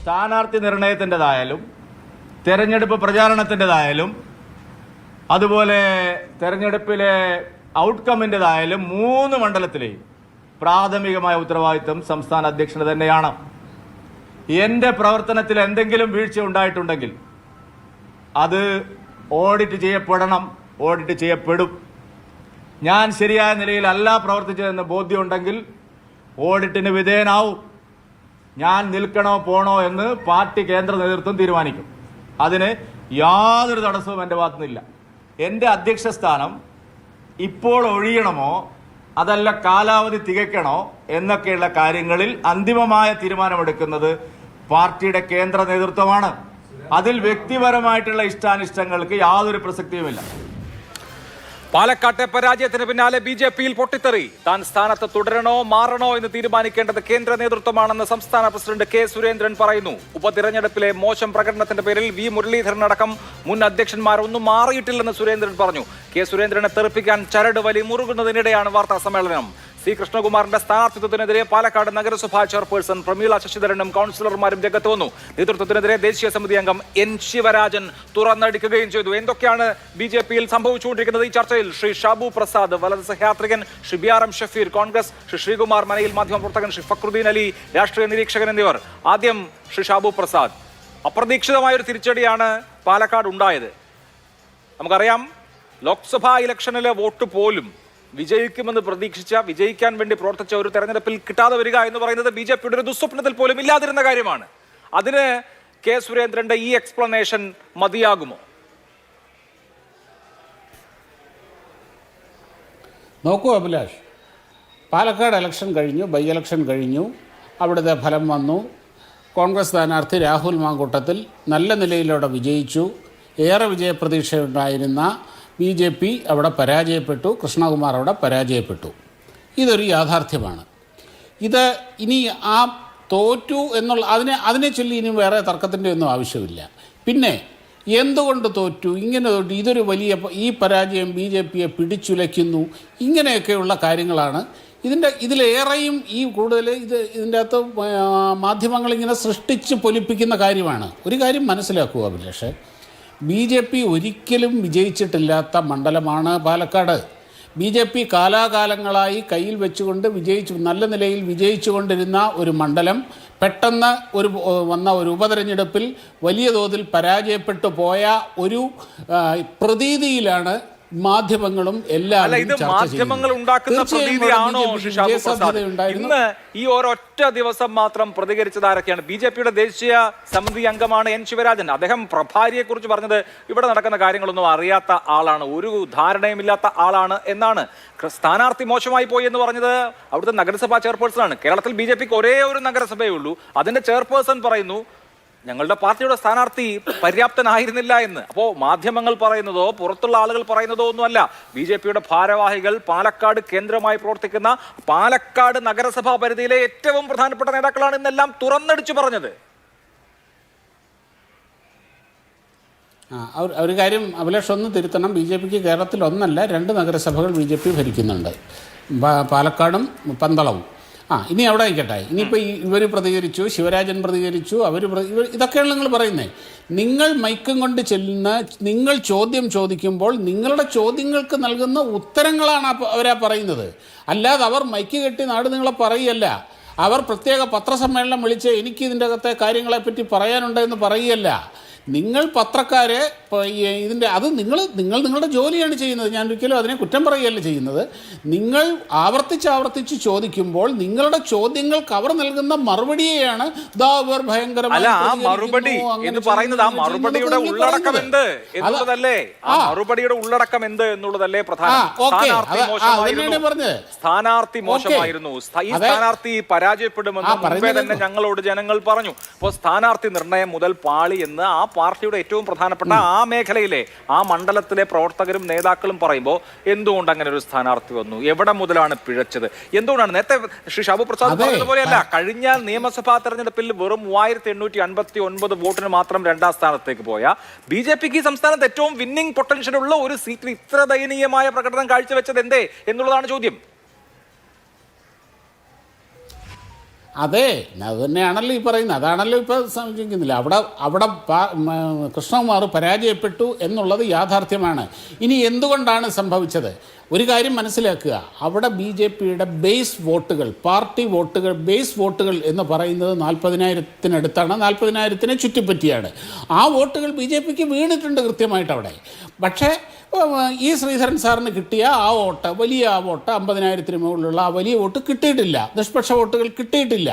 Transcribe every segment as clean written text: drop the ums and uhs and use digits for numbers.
സ്ഥാനാർത്ഥി നിർണയത്തിൻ്റെതായാലും തെരഞ്ഞെടുപ്പ് പ്രചാരണത്തിൻ്റെതായാലും അതുപോലെ തെരഞ്ഞെടുപ്പിലെ ഔട്ട്കമ്മിൻ്റെതായാലും 3 മണ്ഡലത്തിലെയും പ്രാഥമികമായ ഉത്തരവാദിത്വം സംസ്ഥാന അധ്യക്ഷന് തന്നെയാണ്. എൻ്റെ പ്രവർത്തനത്തിൽ എന്തെങ്കിലും വീഴ്ച ഉണ്ടായിട്ടുണ്ടെങ്കിൽ അത് ഓഡിറ്റ് ചെയ്യപ്പെടണം, ഓഡിറ്റ് ചെയ്യപ്പെടും. ഞാൻ ശരിയായ നിലയിലല്ല പ്രവർത്തിച്ചതെന്ന് ബോധ്യമുണ്ടെങ്കിൽ ഓഡിറ്റിന് വിധേയനാവും. ഞാൻ നിൽക്കണോ പോണോ എന്ന് പാർട്ടി കേന്ദ്ര നേതൃത്വം തീരുമാനിക്കും. അതിന് യാതൊരു തടസ്സവും എൻ്റെ ഭാഗത്തുനിന്നില്ല. എൻ്റെ അധ്യക്ഷ സ്ഥാനം ഇപ്പോൾ ഒഴിയണമോ അതല്ല കാലാവധി തികയ്ക്കണോ എന്നൊക്കെയുള്ള കാര്യങ്ങളിൽ അന്തിമമായ തീരുമാനമെടുക്കുന്നത് പാർട്ടിയുടെ കേന്ദ്ര നേതൃത്വമാണ്. അതിൽ വ്യക്തിപരമായിട്ടുള്ള ഇഷ്ടാനിഷ്ടങ്ങൾക്ക് യാതൊരു പ്രസക്തിയുമില്ല. പാലക്കാട്ടെ പരാജയത്തിന് പിന്നാലെ ബിജെപിയിൽ പൊട്ടിത്തെറി. താൻ സ്ഥാനത്ത് തുടരണോ മാറണോ എന്ന് തീരുമാനിക്കേണ്ടത് കേന്ദ്ര നേതൃത്വമാണെന്ന് സംസ്ഥാന പ്രസിഡന്റ് കെ സുരേന്ദ്രൻ പറയുന്നു. ഉപതിരഞ്ഞെടുപ്പിലെ മോശം പ്രകടനത്തിന്റെ പേരിൽ വി മുരളീധരൻ അടക്കം മുൻ അധ്യക്ഷന്മാരൊന്നും മാറിയിട്ടില്ലെന്ന് സുരേന്ദ്രൻ പറഞ്ഞു. കെ സുരേന്ദ്രനെ തെറിപ്പിക്കാൻ ചരട് വലി മുറുകുന്നതിനിടെയാണ് വാർത്താ സമ്മേളനം. സി കൃഷ്ണകുമാറിന്റെ സ്ഥാനാർത്ഥിത്വത്തിനെതിരെ പാലക്കാട് നഗരസഭാ ചെയർപേഴ്സൺ പ്രമീള ശശിധരനും കൗൺസിലർമാരും രംഗത്ത് വന്നു. നേതൃത്വത്തിനെതിരെ ദേശീയ സമിതി അംഗം എൻ ശിവരാജൻ തുറന്നടിക്കുകയും ചെയ്തു. എന്തൊക്കെയാണ് ബിജെപിയിൽ സംഭവിച്ചുകൊണ്ടിരിക്കുന്നത്? ഈ ചർച്ചയിൽ ശ്രീ ഷാബു പ്രസാദ്, വലത് സഹയാത്രികൻ ശ്രീ ബിആർഎം ഷഫീർ, കോൺഗ്രസ് ശ്രീ ശ്രീകുമാർ മനയിൽ, മാധ്യമപ്രവർത്തകൻ ശ്രീ ഫക്രുദ്ദീൻ അലി, രാഷ്ട്രീയ നിരീക്ഷകൻ എന്നിവർ. ആദ്യം ശ്രീ ഷാബു പ്രസാദ്, അപ്രതീക്ഷിതമായൊരു തിരിച്ചടിയാണ് പാലക്കാട് ഉണ്ടായത്. നമുക്കറിയാം, ലോക്സഭാ ഇലക്ഷനിലെ വോട്ട് പോലും വിജയിക്കുമെന്ന് പ്രതീക്ഷിച്ച, വിജയിക്കാൻ വേണ്ടി പ്രവർത്തിച്ച ഒരു തെരഞ്ഞെടുപ്പിൽ കിട്ടാതെ വരിക എന്ന് പറയുന്നത് ബിജെപിയുടെ ഒരു ദുസ്വപ്നത്തിൽ പോലും ഇല്ലാതിരുന്ന കാര്യമാണ്. അതിന് കെ സുരേന്ദ്രന്റെ ഈ എക്സ്പ്ലനേഷൻ മതിയാകുമോ? നോക്കൂ അഭിലാഷ്, പാലക്കാട് ഇലക്ഷൻ കഴിഞ്ഞു, ബൈ ഇലക്ഷൻ കഴിഞ്ഞു, അവിടുത്തെ ഫലം വന്നു. കോൺഗ്രസ് സ്ഥാനാർത്ഥി രാഹുൽ മാങ്കൂട്ടത്തിൽ നല്ല നിലയിലൂടെ വിജയിച്ചു. ഏറെ വിജയപ്രതീക്ഷയുണ്ടായിരുന്ന BJP അവിടെ പരാജയപ്പെട്ടു, കൃഷ്ണകുമാർ അവിടെ പരാജയപ്പെട്ടു. ഇതൊരു യാഥാർത്ഥ്യമാണ്. ഇത് ഇനി ആ തോറ്റു എന്നുള്ള അതിനെ ചൊല്ലി ഇനി വേറെ തർക്കത്തിൻ്റെ ഒന്നും ആവശ്യമില്ല. പിന്നെ എന്തുകൊണ്ട് തോറ്റു, ഇങ്ങനെ തോറ്റു, ഇതൊരു വലിയ ഈ പരാജയം BJPയെ പിടിച്ചുലയ്ക്കുന്നു, ഇങ്ങനെയൊക്കെയുള്ള കാര്യങ്ങളാണ് ഇതിലേറെയും ഈ കൂടുതൽ ഇതിൻ്റെ അകത്ത് മാധ്യമങ്ങളിങ്ങനെ സൃഷ്ടിച്ച് പൊലിപ്പിക്കുന്ന കാര്യമാണ്. ഒരു കാര്യം മനസ്സിലാക്കുക അഭിലാഷേ, BJP ഒരിക്കലും വിജയിച്ചിട്ടില്ലാത്ത മണ്ഡലമാണ് പാലക്കാട്. BJP കാലാകാലങ്ങളായി കയ്യിൽ വെച്ചുകൊണ്ട് നല്ല നിലയിൽ വിജയിച്ചു കൊണ്ടിരുന്ന ഒരു മണ്ഡലം പെട്ടെന്ന് വന്ന ഒരു ഉപതെരഞ്ഞെടുപ്പിൽ വലിയ തോതിൽ പരാജയപ്പെട്ടു പോയ ഒരു പ്രതീതിയിലാണ് മാധ്യമങ്ങളും എല്ലാവരും മാധ്യമങ്ങൾ ഉണ്ടാക്കുന്ന പ്രതീതിയാണോ? ഇന്ന് ഈ ഒരൊറ്റ ദിവസം മാത്രം പ്രതികരിച്ചത് ആരൊക്കെയാണ്? ബിജെപിയുടെ ദേശീയ സമിതി അംഗമാണ് എൻ ശിവരാജൻ. അദ്ദേഹം പ്രഭാരിയെ കുറിച്ച് പറഞ്ഞത് ഇവിടെ നടക്കുന്ന കാര്യങ്ങളൊന്നും അറിയാത്ത ആളാണ്, ഒരു ധാരണയുമില്ലാത്ത ആളാണ് എന്നാണ്. സ്ഥാനാർത്ഥി മോശമായി പോയി എന്ന് പറഞ്ഞത് അവിടുത്തെ നഗരസഭാ ചെയർപേഴ്സൺ ആണ്. കേരളത്തിൽ ബിജെപിക്ക് ഒരേ ഒരു നഗരസഭയേ ഉള്ളൂ. അതിന്റെ ചെയർപേഴ്സൺ പറയുന്നു ഞങ്ങളുടെ പാർട്ടിയുടെ സ്ഥാനാർത്ഥി പര്യാപ്തനായിരുന്നില്ല എന്ന്. അപ്പോൾ മാധ്യമങ്ങൾ പറയുന്നതോ പുറത്തുള്ള ആളുകൾ പറയുന്നതോ ഒന്നുമല്ല. ബിജെപിയുടെ ഭാരവാഹികൾ പാലക്കാട് കേന്ദ്രമായി പ്രവർത്തിക്കുന്ന പാലക്കാട് നഗരസഭാ പരിധിയിലെ ഏറ്റവും പ്രധാനപ്പെട്ട നേതാക്കളാണ് ഇന്നെല്ലാം തുറന്നടിച്ചു പറഞ്ഞത്. ഒരു കാര്യം അഭിലാഷ് ഒന്ന് തിരുത്തണം. BJPക്ക് കേരളത്തിൽ ഒന്നല്ല 2 നഗരസഭകൾ BJP ഭരിക്കുന്നുണ്ട്, പാലക്കാടും പന്തളവും. ഇനി അവിടെ ആയിക്കട്ടെ. ഇനിയിപ്പോൾ ഇവർ പ്രതികരിച്ചു, ശിവരാജൻ പ്രതികരിച്ചു, ഇതൊക്കെയാണ് നിങ്ങൾ പറയുന്നത്. നിങ്ങൾ മൈക്കും കൊണ്ട് ചെല്ലുന്ന, നിങ്ങൾ ചോദ്യം ചോദിക്കുമ്പോൾ നിങ്ങളുടെ ചോദ്യങ്ങൾക്ക് നൽകുന്ന ഉത്തരങ്ങളാണ് അവരാ പറയുന്നത്. അല്ലാതെ അവർ മൈക്ക് കെട്ടി നാട് നിങ്ങളെ പറയുകയല്ല. അവർ പ്രത്യേക പത്രസമ്മേളനം വിളിച്ച് എനിക്ക് ഇതിൻ്റെ അകത്തെ കാര്യങ്ങളെപ്പറ്റി പറയാനുണ്ട് എന്ന് പറയുകയല്ല. നിങ്ങൾ പത്രക്കാരെ അത് നിങ്ങളുടെ ജോലിയാണ് ചെയ്യുന്നത്. ഞാൻ ഒരിക്കലും അതിനെ കുറ്റം പറയുകയല്ല ചെയ്യുന്നത്. നിങ്ങൾ ആവർത്തിച്ച് ചോദിക്കുമ്പോൾ നിങ്ങളുടെ ചോദ്യങ്ങൾക്ക് അവർ നൽകുന്ന മറുപടിയെയാണ് ഭയങ്കരമായ മറുപടി എന്ന് പറയുന്നത്. ആ മറുപടിയുടെ ഉള്ളടക്കം എന്ത് എന്നുള്ളതല്ലേ പ്രധാനം. സ്ഥാനാർത്ഥി മോശമായിരുന്നു, ഈ സ്ഥാനാർത്ഥി പരാജയപ്പെടുമെന്ന് മുമ്പേ തന്നെ ഞങ്ങളോട് ജനങ്ങൾ പറഞ്ഞു. അപ്പോൾ സ്ഥാനാർത്ഥി നിർണയം മുതൽ പാളി എന്ന് ആ പാർട്ടിയുടെ ഏറ്റവും പ്രധാനപ്പെട്ട ആ മേഖലയിലെ, ആ മണ്ഡലത്തിലെ പ്രവർത്തകരും നേതാക്കളും പറയുമ്പോൾ എന്തുകൊണ്ട് അങ്ങനെ ഒരു സ്ഥാനാർത്ഥി വന്നു, എവിടെ മുതലാണ് പിഴച്ചത്, എന്തുകൊണ്ടാണ്? നേരത്തെ ശ്രീ ഷാബു പ്രസാദ് പറഞ്ഞതുപോലെയല്ല, കഴിഞ്ഞ നിയമസഭാ തെരഞ്ഞെടുപ്പിൽ വെറും 3859 വോട്ടിന് മാത്രം 2ാം സ്ഥാനത്തേക്ക് പോയ BJPക്ക് ഈ സംസ്ഥാനത്ത് ഏറ്റവും വിന്നിംഗ് പൊട്ടൻഷ്യൽ ഉള്ള ഒരു സീറ്റിൽ ഇത്ര ദയനീയമായ പ്രകടനം കാഴ്ചവെച്ചത് എന്തേ എന്നുള്ളതാണ് ചോദ്യം. അതെ, അത് തന്നെയാണല്ലോ ഈ പറയുന്നത്. അതാണല്ലോ ഇപ്പോൾ സംശയിക്കുന്നില്ല. അവിടെ കൃഷ്ണകുമാർ പരാജയപ്പെട്ടു എന്നുള്ളത് യാഥാർത്ഥ്യമാണ്. ഇനി എന്തുകൊണ്ടാണ് സംഭവിച്ചത്? ഒരു കാര്യം മനസ്സിലാക്കുക, അവിടെ BJPയുടെ ബേസ് വോട്ടുകൾ, പാർട്ടി വോട്ടുകൾ, ബേസ് വോട്ടുകൾ എന്ന് പറയുന്നത് 40,000-ത്തിനടുത്താണ്, 40,000-ത്തിനെ ചുറ്റിപ്പറ്റിയാണ്. ആ വോട്ടുകൾ BJPക്ക് വീണിട്ടുണ്ട് കൃത്യമായിട്ട് അവിടെ. പക്ഷേ ഈ ശ്രീധരൻ സാറിന് കിട്ടിയ ആ വോട്ട്, വലിയ ആ വോട്ട്, 50,000-ത്തിന് മുകളിലുള്ള ആ വലിയ വോട്ട് കിട്ടിയിട്ടില്ല. നിഷ്പക്ഷ വോട്ടുകൾ കിട്ടിയിട്ടില്ല.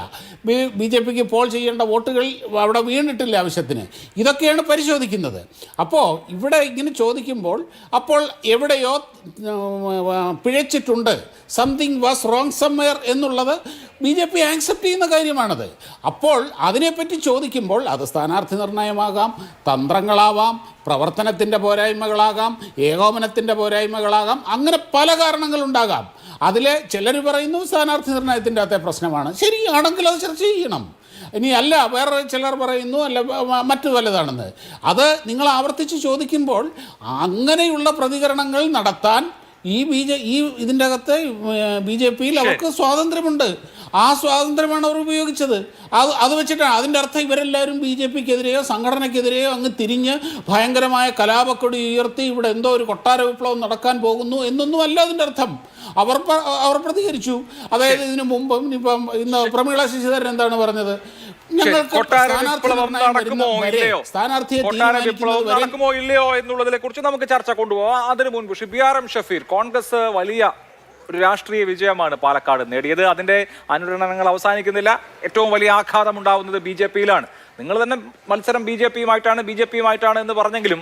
BJPക്ക് പോൾ ചെയ്യേണ്ട വോട്ടുകൾ അവിടെ വീണിട്ടില്ല ആവശ്യത്തിന്. ഇതൊക്കെയാണ് പരിശോധിക്കുന്നത്. അപ്പോൾ ഇവിടെ ഇങ്ങനെ ചോദിക്കുമ്പോൾ അപ്പോൾ എവിടെയോ പിഴച്ചിട്ടുണ്ട്, സംതിങ് വാസ് റോങ് സംവെയർ എന്നുള്ളത് BJP ആക്സെപ്റ്റ് ചെയ്യുന്ന കാര്യമാണത്. അപ്പോൾ അതിനെപ്പറ്റി ചോദിക്കുമ്പോൾ അത് സ്ഥാനാർത്ഥി നിർണയമാകാം, തന്ത്രങ്ങളാവാം, പ്രവർത്തനത്തിൻ്റെ പോരായ്മകളാകാം, ഏകോപനത്തിൻ്റെ പോരായ്മകളാകാം, അങ്ങനെ പല കാരണങ്ങളുണ്ടാകാം. അതിൽ ചിലർ പറയുന്നു സ്ഥാനാർത്ഥി നിർണയത്തിൻ്റെ അകത്തെ പ്രശ്നമാണ്. ശരിയാണെങ്കിൽ അത് ചർച്ച ചെയ്യണം. ഇനി അല്ല, വേറെ ചിലർ പറയുന്നു അല്ല മറ്റു വല്ലതാണെന്ന്. അത് നിങ്ങൾ ആവർത്തിച്ച് ചോദിക്കുമ്പോൾ അങ്ങനെയുള്ള പ്രതികരണങ്ങൾ നടത്താൻ ഇതിൻ്റെ അകത്ത് BJPയിൽ അവർക്ക് സ്വാതന്ത്ര്യമുണ്ട്. ആ സ്വാതന്ത്ര്യമാണ് അവർ ഉപയോഗിച്ചത്. അത് വെച്ചിട്ടാണ്. അതിൻ്റെ അർത്ഥം ഇവരെല്ലാവരും BJPക്കെതിരെയോ സംഘടനയ്ക്കെതിരെയോ അങ്ങ് തിരിഞ്ഞ് ഭയങ്കരമായ കലാപക്കൊടി ഉയർത്തി ഇവിടെ എന്തോ ഒരു കൊട്ടാര വിപ്ലവം നടക്കാൻ പോകുന്നു എന്നൊന്നും അല്ല അതിൻ്റെ അർത്ഥം. അവർ പ്രതികരിച്ചു. അതായത് ഇതിനു മുമ്പും ഇന്ന് പ്രമീള ശശിധരൻ എന്താണ് പറഞ്ഞത്? നടക്കുമോ ഇല്ലയോ എന്നുള്ളതിനെ കുറിച്ച് നമുക്ക് ചർച്ച കൊണ്ടുപോകാം. അതിനു മുൻപ് ഷിബിയാർ എം ഷഫീർ, കോൺഗ്രസ് വലിയ ഒരു രാഷ്ട്രീയ വിജയമാണ് പാലക്കാട് നേടിയത്. അതിന്റെ അനുരണനങ്ങൾ അവസാനിക്കുന്നില്ല. ഏറ്റവും വലിയ ആഘാതം ഉണ്ടാവുന്നത് BJPയിലാണ്. നിങ്ങൾ തന്നെ മത്സരം BJPയുമായിട്ടാണ് എന്ന് പറഞ്ഞെങ്കിലും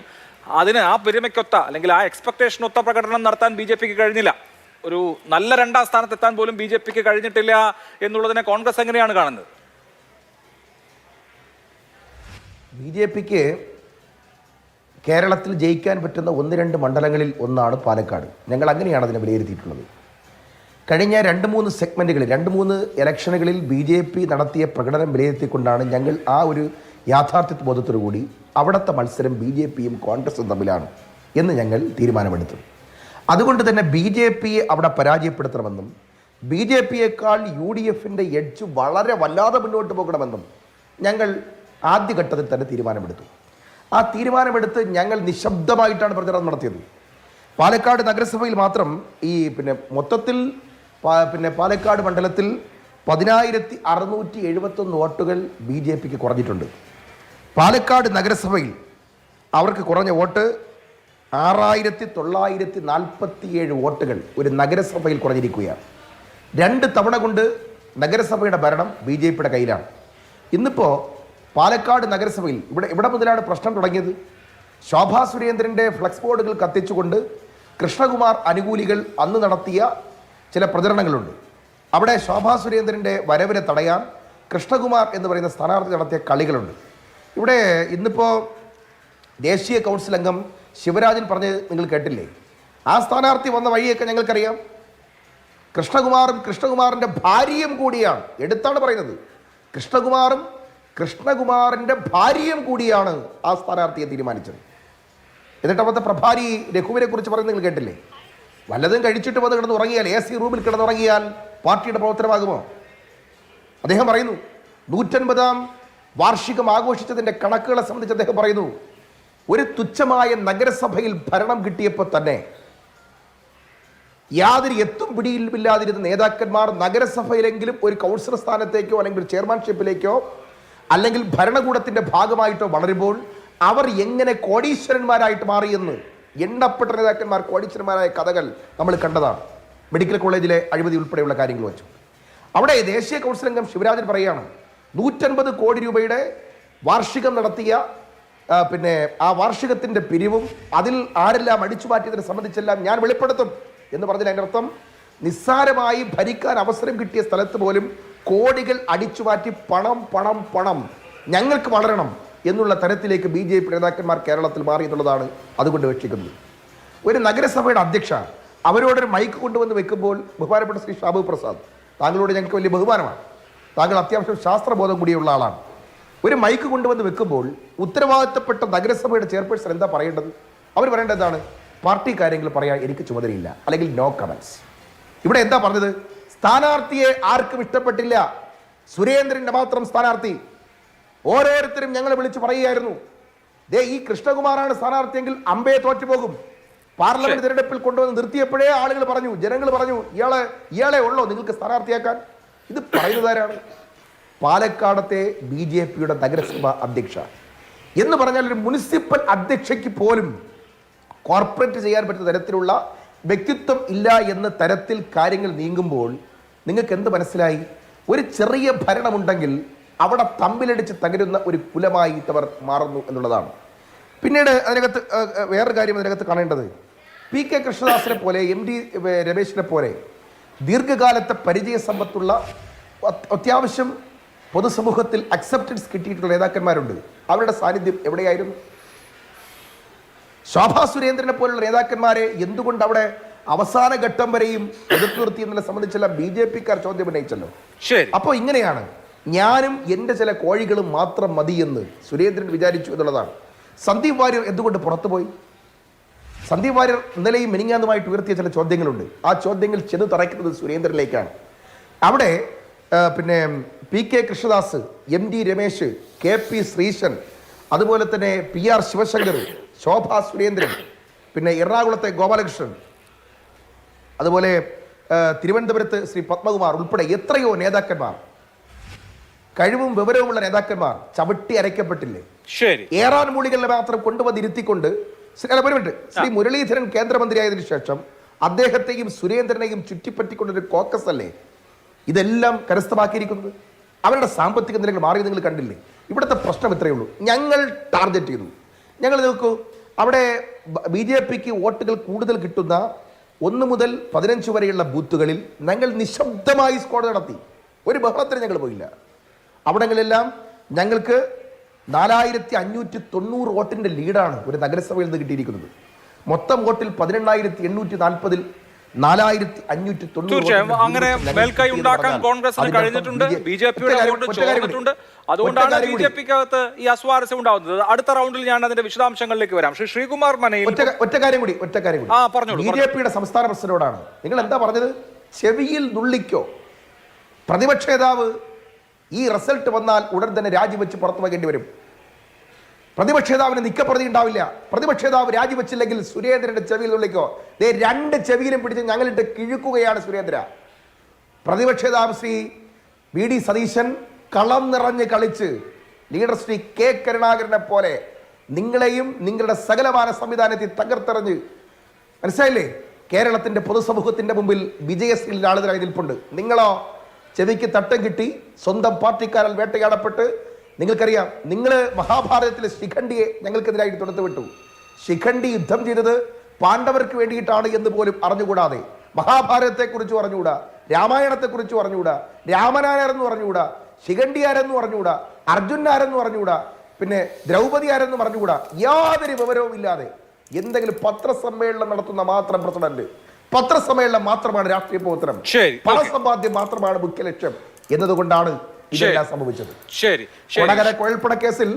അതിന് ആ പെരുമയ്ക്കൊത്ത അല്ലെങ്കിൽ ആ എക്സ്പെക്ടേഷനൊത്ത പ്രകടനം നടത്താൻ BJPക്ക് കഴിഞ്ഞില്ല. ഒരു നല്ല 2ാം സ്ഥാനത്തെത്താൻ പോലും BJPക്ക് കഴിഞ്ഞിട്ടില്ല എന്നുള്ളതിനെ കോൺഗ്രസ് എങ്ങനെയാണ് കാണുന്നത്? BJPക്ക് കേരളത്തിൽ ജയിക്കാൻ പറ്റുന്ന 1-2 മണ്ഡലങ്ങളിൽ ഒന്നാണ് പാലക്കാട്. ഞങ്ങൾ അങ്ങനെയാണ് അതിനെ വിലയിരുത്തിയിട്ടുള്ളത്. കഴിഞ്ഞ 2-3 സെഗ്മെൻറ്റുകളിൽ 2-3 ഇലക്ഷനുകളിൽ BJP നടത്തിയ പ്രകടനം വിലയിരുത്തിക്കൊണ്ടാണ് ഞങ്ങൾ ആ ഒരു യാഥാർത്ഥ്യ ബോധത്തോടു കൂടി അവിടുത്തെ മത്സരം BJPയും കോൺഗ്രസും തമ്മിലാണ് എന്ന് ഞങ്ങൾ തീരുമാനമെടുത്തു. അതുകൊണ്ട് തന്നെ BJPയെ അവിടെ പരാജയപ്പെടുത്തണമെന്നും BJPയേക്കാൾ UDFിൻ്റെ എഡ്ജ് വല്ലാതെ മുന്നോട്ട് പോകണമെന്നും ഞങ്ങൾ ആദ്യഘട്ടത്തിൽ തന്നെ തീരുമാനമെടുത്തു. ആ തീരുമാനമെടുത്ത് ഞങ്ങൾ നിശബ്ദമായിട്ടാണ് പ്രചരണം നടത്തിയത്. പാലക്കാട് നഗരസഭയിൽ മാത്രം മൊത്തത്തിൽ പാലക്കാട് മണ്ഡലത്തിൽ 10,671 വോട്ടുകൾ BJPക്ക് കുറഞ്ഞിട്ടുണ്ട്. പാലക്കാട് നഗരസഭയിൽ അവർക്ക് കുറഞ്ഞ വോട്ട് 6,947 വോട്ടുകൾ ഒരു നഗരസഭയിൽ കുറഞ്ഞിരിക്കുകയാണ്. 2 തവണ കൊണ്ട് നഗരസഭയുടെ ഭരണം BJPയുടെ കയ്യിലാണ്. ഇന്നിപ്പോൾ പാലക്കാട് നഗരസഭയിൽ ഇവിടെ മുതലാണ് പ്രശ്നം തുടങ്ങിയത്. ശോഭാ സുരേന്ദ്രൻ്റെ ഫ്ലക്സ് ബോർഡുകൾ കത്തിച്ചുകൊണ്ട് കൃഷ്ണകുമാർ അനുകൂലികൾ അന്ന് നടത്തിയ ചില പ്രചരണങ്ങളുണ്ട്. അവിടെ ശോഭാ സുരേന്ദ്രൻ്റെ വരവിനെ തടയാൻ കൃഷ്ണകുമാർ എന്ന് പറയുന്ന സ്ഥാനാർത്ഥി നടത്തിയ കളികളുണ്ട്. ഇവിടെ ഇന്നിപ്പോൾ ദേശീയ കൗൺസിൽ അംഗം ശിവരാജൻ പറഞ്ഞത് നിങ്ങൾ കേട്ടില്ലേ? ആ സ്ഥാനാർത്ഥി വന്ന വഴിയൊക്കെ ഞങ്ങൾക്കറിയാം. കൃഷ്ണകുമാറിൻ്റെ ഭാര്യയും കൂടിയാണ്, എടുത്താണ് പറയുന്നത്, കൃഷ്ണകുമാറിൻ്റെ ഭാര്യയും കൂടിയാണ് ആ സ്ഥാനാർത്ഥിയെ തീരുമാനിച്ചത്. എന്നിട്ട് അവിടുത്തെ പ്രഭാരി രഘുവിനെ കുറിച്ച് പറയുന്നത് നിങ്ങൾ കേട്ടില്ലേ? വല്ലതും കഴിച്ചിട്ട് വന്ന് കിടന്നുറങ്ങിയാൽ, AC റൂമിൽ കിടന്നുറങ്ങിയാൽ പാർട്ടിയുടെ പ്രവർത്തനമാകുമോ? അദ്ദേഹം പറയുന്നു 150ാം വാർഷികം ആഘോഷിച്ചതിൻ്റെ കണക്കുകളെ സംബന്ധിച്ച് അദ്ദേഹം പറയുന്നു, ഒരു തുച്ഛമായ നഗരസഭയിൽ ഭരണം കിട്ടിയപ്പോൾ തന്നെ യാതൊരു എത്തും പിടിയിലുമില്ലാതിരുന്ന നേതാക്കന്മാർ നഗരസഭയിലെങ്കിലും ഒരു കൗൺസിലർ സ്ഥാനത്തേക്കോ അല്ലെങ്കിൽ ഒരു ചെയർമാൻഷിപ്പിലേക്കോ അല്ലെങ്കിൽ ഭരണകൂടത്തിൻ്റെ ഭാഗമായിട്ടോ വളരുമ്പോൾ അവർ എങ്ങനെ കോടീശ്വരന്മാരായിട്ട് മാറിയെന്ന് എണ്ണപ്പെട്ട നേതാക്കന്മാർ കോടീശ്വരന്മാരായ കഥകൾ നമ്മൾ കണ്ടതാണ്. മെഡിക്കൽ കോളേജിലെ അഴിമതി ഉൾപ്പെടെയുള്ള കാര്യങ്ങൾ വെച്ചു. അവിടെ ദേശീയ കൗൺസിൽ അംഗം ശിവരാജൻ പറയുകയാണ് 150 കോടി രൂപയുടെ വാർഷികം നടത്തിയ ആ വാർഷികത്തിൻ്റെ പിരിവും അതിൽ ആരെല്ലാം അടിച്ചു മാറ്റിയതിനെ സംബന്ധിച്ചെല്ലാം ഞാൻ വെളിപ്പെടുത്തും എന്ന് പറഞ്ഞാൽ അതിൻ്റെ അർത്ഥം നിസ്സാരമായി ഭരിക്കാൻ അവസരം കിട്ടിയ സ്ഥലത്ത് പോലും കോടികൾ അടിച്ചു മാറ്റി പണം ഞങ്ങൾക്ക് വളരണം എന്നുള്ള തരത്തിലേക്ക് BJP നേതാക്കന്മാർ കേരളത്തിൽ മാറി എന്നുള്ളതാണ് അതുകൊണ്ട് വീക്ഷിക്കുന്നത്. ഒരു നഗരസഭയുടെ അധ്യക്ഷ അവരോടൊരു മൈക്ക് കൊണ്ടുവന്ന് വെക്കുമ്പോൾ, ബഹുമാനപ്പെട്ട ശ്രീ ഷാബു പ്രസാദ്, താങ്കളോട് ഞങ്ങൾക്ക് വലിയ ബഹുമാനമാണ്, താങ്കൾ അത്യാവശ്യം ശാസ്ത്രബോധം കൂടിയുള്ള ആളാണ്. ഒരു മൈക്ക് കൊണ്ടുവന്ന് വെക്കുമ്പോൾ ഉത്തരവാദിത്തപ്പെട്ട നഗരസഭയുടെ ചെയർപേഴ്സൺ എന്താ പറയേണ്ടത്? അവർ പറയേണ്ടത് എന്താണ്? പാർട്ടി കാര്യങ്ങൾ പറയാൻ എനിക്ക് ചുമതലയില്ല, അല്ലെങ്കിൽ നോ കമൻസ്. ഇവിടെ എന്താ പറഞ്ഞത്? സ്ഥാനാർത്ഥിയെ ആർക്കും ഇഷ്ടപ്പെട്ടില്ല, സുരേന്ദ്രന്റെ മാത്രം സ്ഥാനാർത്ഥി. ഓരോരുത്തരും ഞങ്ങൾ വിളിച്ച് പറയുകയായിരുന്നു, ദേ ഈ കൃഷ്ണകുമാറാണ് സ്ഥാനാർത്ഥിയെങ്കിൽ അമ്പയെ തോറ്റുപോകും. പാർലമെന്റ് തിരഞ്ഞെടുപ്പിൽ കൊണ്ടുവന്ന് നിർത്തിയപ്പോഴേ ആളുകൾ പറഞ്ഞു, ജനങ്ങൾ പറഞ്ഞു, ഇയാളെ ഉള്ളോ നിങ്ങൾക്ക് സ്ഥാനാർത്ഥിയാക്കാൻ? ഇത് പറയുന്നതാരാണ്? പാലക്കാടത്തെ BJPയുടെ നഗരസഭാ അധ്യക്ഷ എന്ന് പറഞ്ഞാൽ ഒരു മുനിസിപ്പൽ അധ്യക്ഷയ്ക്ക് പോലും കോർപ്പറേറ്റ് ചെയ്യാൻ പറ്റുന്ന തരത്തിലുള്ള വ്യക്തിത്വം ഇല്ല എന്ന തരത്തിൽ കാര്യങ്ങൾ നീങ്ങുമ്പോൾ നിങ്ങൾക്ക് എന്ത് മനസ്സിലായി? ഒരു ചെറിയ ഭരണമുണ്ടെങ്കിൽ അവിടെ തമ്മിലടിച്ച് തകരുന്ന ഒരു കുലമായി അവർ മാറുന്നു എന്നുള്ളതാണ്. പിന്നീട് അതിനകത്ത് വേറൊരു കാര്യം അതിനകത്ത് കാണേണ്ടത്, PK കൃഷ്ണദാസിനെ പോലെ MD രമേശിനെ പോലെ ദീർഘകാലത്തെ പരിചയ സമ്പത്തുള്ള അത്യാവശ്യം പൊതുസമൂഹത്തിൽ അക്സെപ്റ്റൻസ് കിട്ടിയിട്ടുള്ള നേതാക്കന്മാരുണ്ട്. അവരുടെ സാന്നിധ്യം എവിടെയായിരുന്നു? ശോഭാ സുരേന്ദ്രനെ പോലുള്ള നേതാക്കന്മാരെ എന്തുകൊണ്ട് അവിടെ അവസാന ഘട്ടം വരെയും എതിർത്ത് നിർത്തി എന്നതിനെ സംബന്ധിച്ചെല്ലാം BJPക്കാർ ചോദ്യം ഉന്നയിച്ചല്ലോ. അപ്പോൾ ഇങ്ങനെയാണ് ഞാനും എൻ്റെ ചില കോഴികളും മാത്രം മതിയെന്ന് സുരേന്ദ്രൻ വിചാരിച്ചു എന്നുള്ളതാണ്. സന്ദീപ് വാര്യർ എന്തുകൊണ്ട് പുറത്തുപോയി? സന്ദീപ് വാര്യർ ഇന്നലെയും മിനിങ്ങാന്നുമായിട്ട് ഉയർത്തിയ ചില ചോദ്യങ്ങളുണ്ട്. ആ ചോദ്യങ്ങൾ ചെന്ന് തറയ്ക്കുന്നത് സുരേന്ദ്രനിലേക്കാണ്. അവിടെ പിന്നെ PK Krishnadas, MD Ramesh, KP Sreesan, അതുപോലെ തന്നെ PR ശിവശങ്കർ, ശോഭാ സുരേന്ദ്രൻ, പിന്നെ എറണാകുളത്തെ ഗോപാലകൃഷ്ണൻ, അതുപോലെ തിരുവനന്തപുരത്ത് ശ്രീ പത്മകുമാർ ഉൾപ്പെടെ എത്രയോ നേതാക്കന്മാർ, കഴിവും വിവരവുമുള്ള നേതാക്കന്മാർ ചവിട്ടി അരയ്ക്കപ്പെട്ടില്ലേ? ഏറാൻ മൂളികളെ മാത്രം കൊണ്ടുവന്നിരുത്തിക്കൊണ്ട് ശ്രീ മുരളീധരൻ കേന്ദ്രമന്ത്രിയായതിനു ശേഷം അദ്ദേഹത്തെയും സുരേന്ദ്രനെയും ചുറ്റിപ്പറ്റിക്കൊണ്ടൊരു കോക്കസ് അല്ലേ ഇതെല്ലാം കരസ്ഥമാക്കിയിരിക്കുന്നത്? അവരുടെ സാമ്പത്തിക നിലകൾ മാറി നിങ്ങൾ കണ്ടില്ലേ? ഇവിടുത്തെ പ്രശ്നം ഇത്രയേ ഉള്ളൂ. ഞങ്ങൾ ടാർഗറ്റ് ചെയ്തു. ഞങ്ങൾ നോക്കൂ, അവിടെ BJPക്ക് വോട്ടുകൾ കൂടുതൽ കിട്ടുന്ന 1 മുതൽ 15 വരെയുള്ള ബൂത്തുകളിൽ ഞങ്ങൾ നിശബ്ദമായി സ്ക്വാഡ് നടത്തി. ഒരു ബഹളത്തിന് ഞങ്ങൾ പോയില്ല. അവിടങ്ങളെല്ലാം ഞങ്ങൾക്ക് 4590 വോട്ടിന്റെ ലീഡാണ് ഒരു നഗരസഭയിൽ നിന്ന് കിട്ടിയിരിക്കുന്നത്. മൊത്തം വോട്ടിൽ 18,840-ൽ 4590. തീർച്ചയായും അങ്ങനെ മേൽക്കൈ ഉണ്ടാക്കാൻ കോൺഗ്രസിന് കഴിഞ്ഞിട്ടുണ്ട്. BJPയുടെ വോട്ട് ചോർന്നിട്ടുണ്ട്. അതുകൊണ്ടാണ് BJPക്കകത്ത് ഈ അസ്വാരസ്യം ഉണ്ടാവുന്നത്. അടുത്ത റൗണ്ടിൽ ഞാൻ അതിന്റെ വിശദാംശങ്ങളിലേക്ക് വരാം. ശ്രീകുമാർ മനയിൽ ഒറ്റ കാര്യം കൂടി BJPയുടെ സംസ്ഥാന പ്രസിഡന്റോടാണ് നിങ്ങൾ എന്താ പറഞ്ഞത്? ചെവിയിൽ നുള്ളിക്കോ. പ്രതിപക്ഷ നേതാവ് ഈ റിസൾട്ട് വന്നാൽ ഉടൻ തന്നെ രാജിവെച്ച് പുറത്തു വയ്ക്കേണ്ടി വരും. പ്രതിപക്ഷ നേതാവിന് നിക്കപ്രതി ഉണ്ടാവില്ല. പ്രതിപക്ഷ നേതാവ് രാജിവെച്ചില്ലെങ്കിൽ സുരേന്ദ്രന്റെ ചെവിയിൽ നുള്ളിക്കോ. 2 ചെവിയിലും പിടിച്ച് ഞങ്ങളിട്ട് കിഴുക്കുകയാണ് സുരേന്ദ്ര. പ്രതിപക്ഷ നേതാവ് ശ്രീ VD സതീശൻ കളം നിറഞ്ഞ് കളിച്ച് ലീഡർ ശ്രീ K കരുണാകരനെ പോലെ നിങ്ങളെയും നിങ്ങളുടെ സകലമാന സംവിധാനത്തെ തകർത്തെറിഞ്ഞ്, മനസ്സിലായില്ലേ? കേരളത്തിന്റെ പൊതുസമൂഹത്തിന്റെ മുമ്പിൽ വിജയശ്രീ ആളുകളായി നിൽപ്പുണ്ട്. നിങ്ങളോ ചെവിക്ക് തട്ടം കിട്ടി സ്വന്തം പാർട്ടിക്കാരാൽ വേട്ടയാടപ്പെട്ട്. നിങ്ങൾക്കറിയാം, നിങ്ങൾ മഹാഭാരതത്തിലെ ശിഖണ്ഡിയെ ഞങ്ങൾക്കെതിരായിട്ട് തുറത്തു വിട്ടു. ശിഖണ്ഡി യുദ്ധം ചെയ്തത് പാണ്ഡവർക്ക് വേണ്ടിയിട്ടാണ് എന്ന് പോലും അറിഞ്ഞുകൂടാതെ, മഹാഭാരതത്തെക്കുറിച്ച് അറിഞ്ഞുകൂടാ, രാമായണത്തെക്കുറിച്ച് അറിഞ്ഞുകൂടാ, രാമനാരെന്ന് അറിഞ്ഞുകൂടാ, ശിഖണ്ഡി ആരെന്ന് അറിഞ്ഞുകൂടാ, അർജുൻ ആരെന്ന് അറിഞ്ഞുകൂടാ, പിന്നെ ദ്രൗപദി ആരെന്ന് അറിഞ്ഞുകൂടാ. യാതൊരു വിവരവും ഇല്ലാതെ എന്തെങ്കിലും പത്രസമ്മേളനം നടത്തുന്ന മാത്രം പ്രസിഡന്റ്, പത്രസമ്മേളനം മാത്രമാണ് രാഷ്ട്രീയ പ്രവർത്തനം, പണസമ്പാദ്യം മാത്രമാണ് മുഖ്യ ലക്ഷ്യം എന്നതുകൊണ്ടാണ് ഇതെല്ലാം സംഭവിച്ചത്. കുഴൽപ്പണ കേസിൽ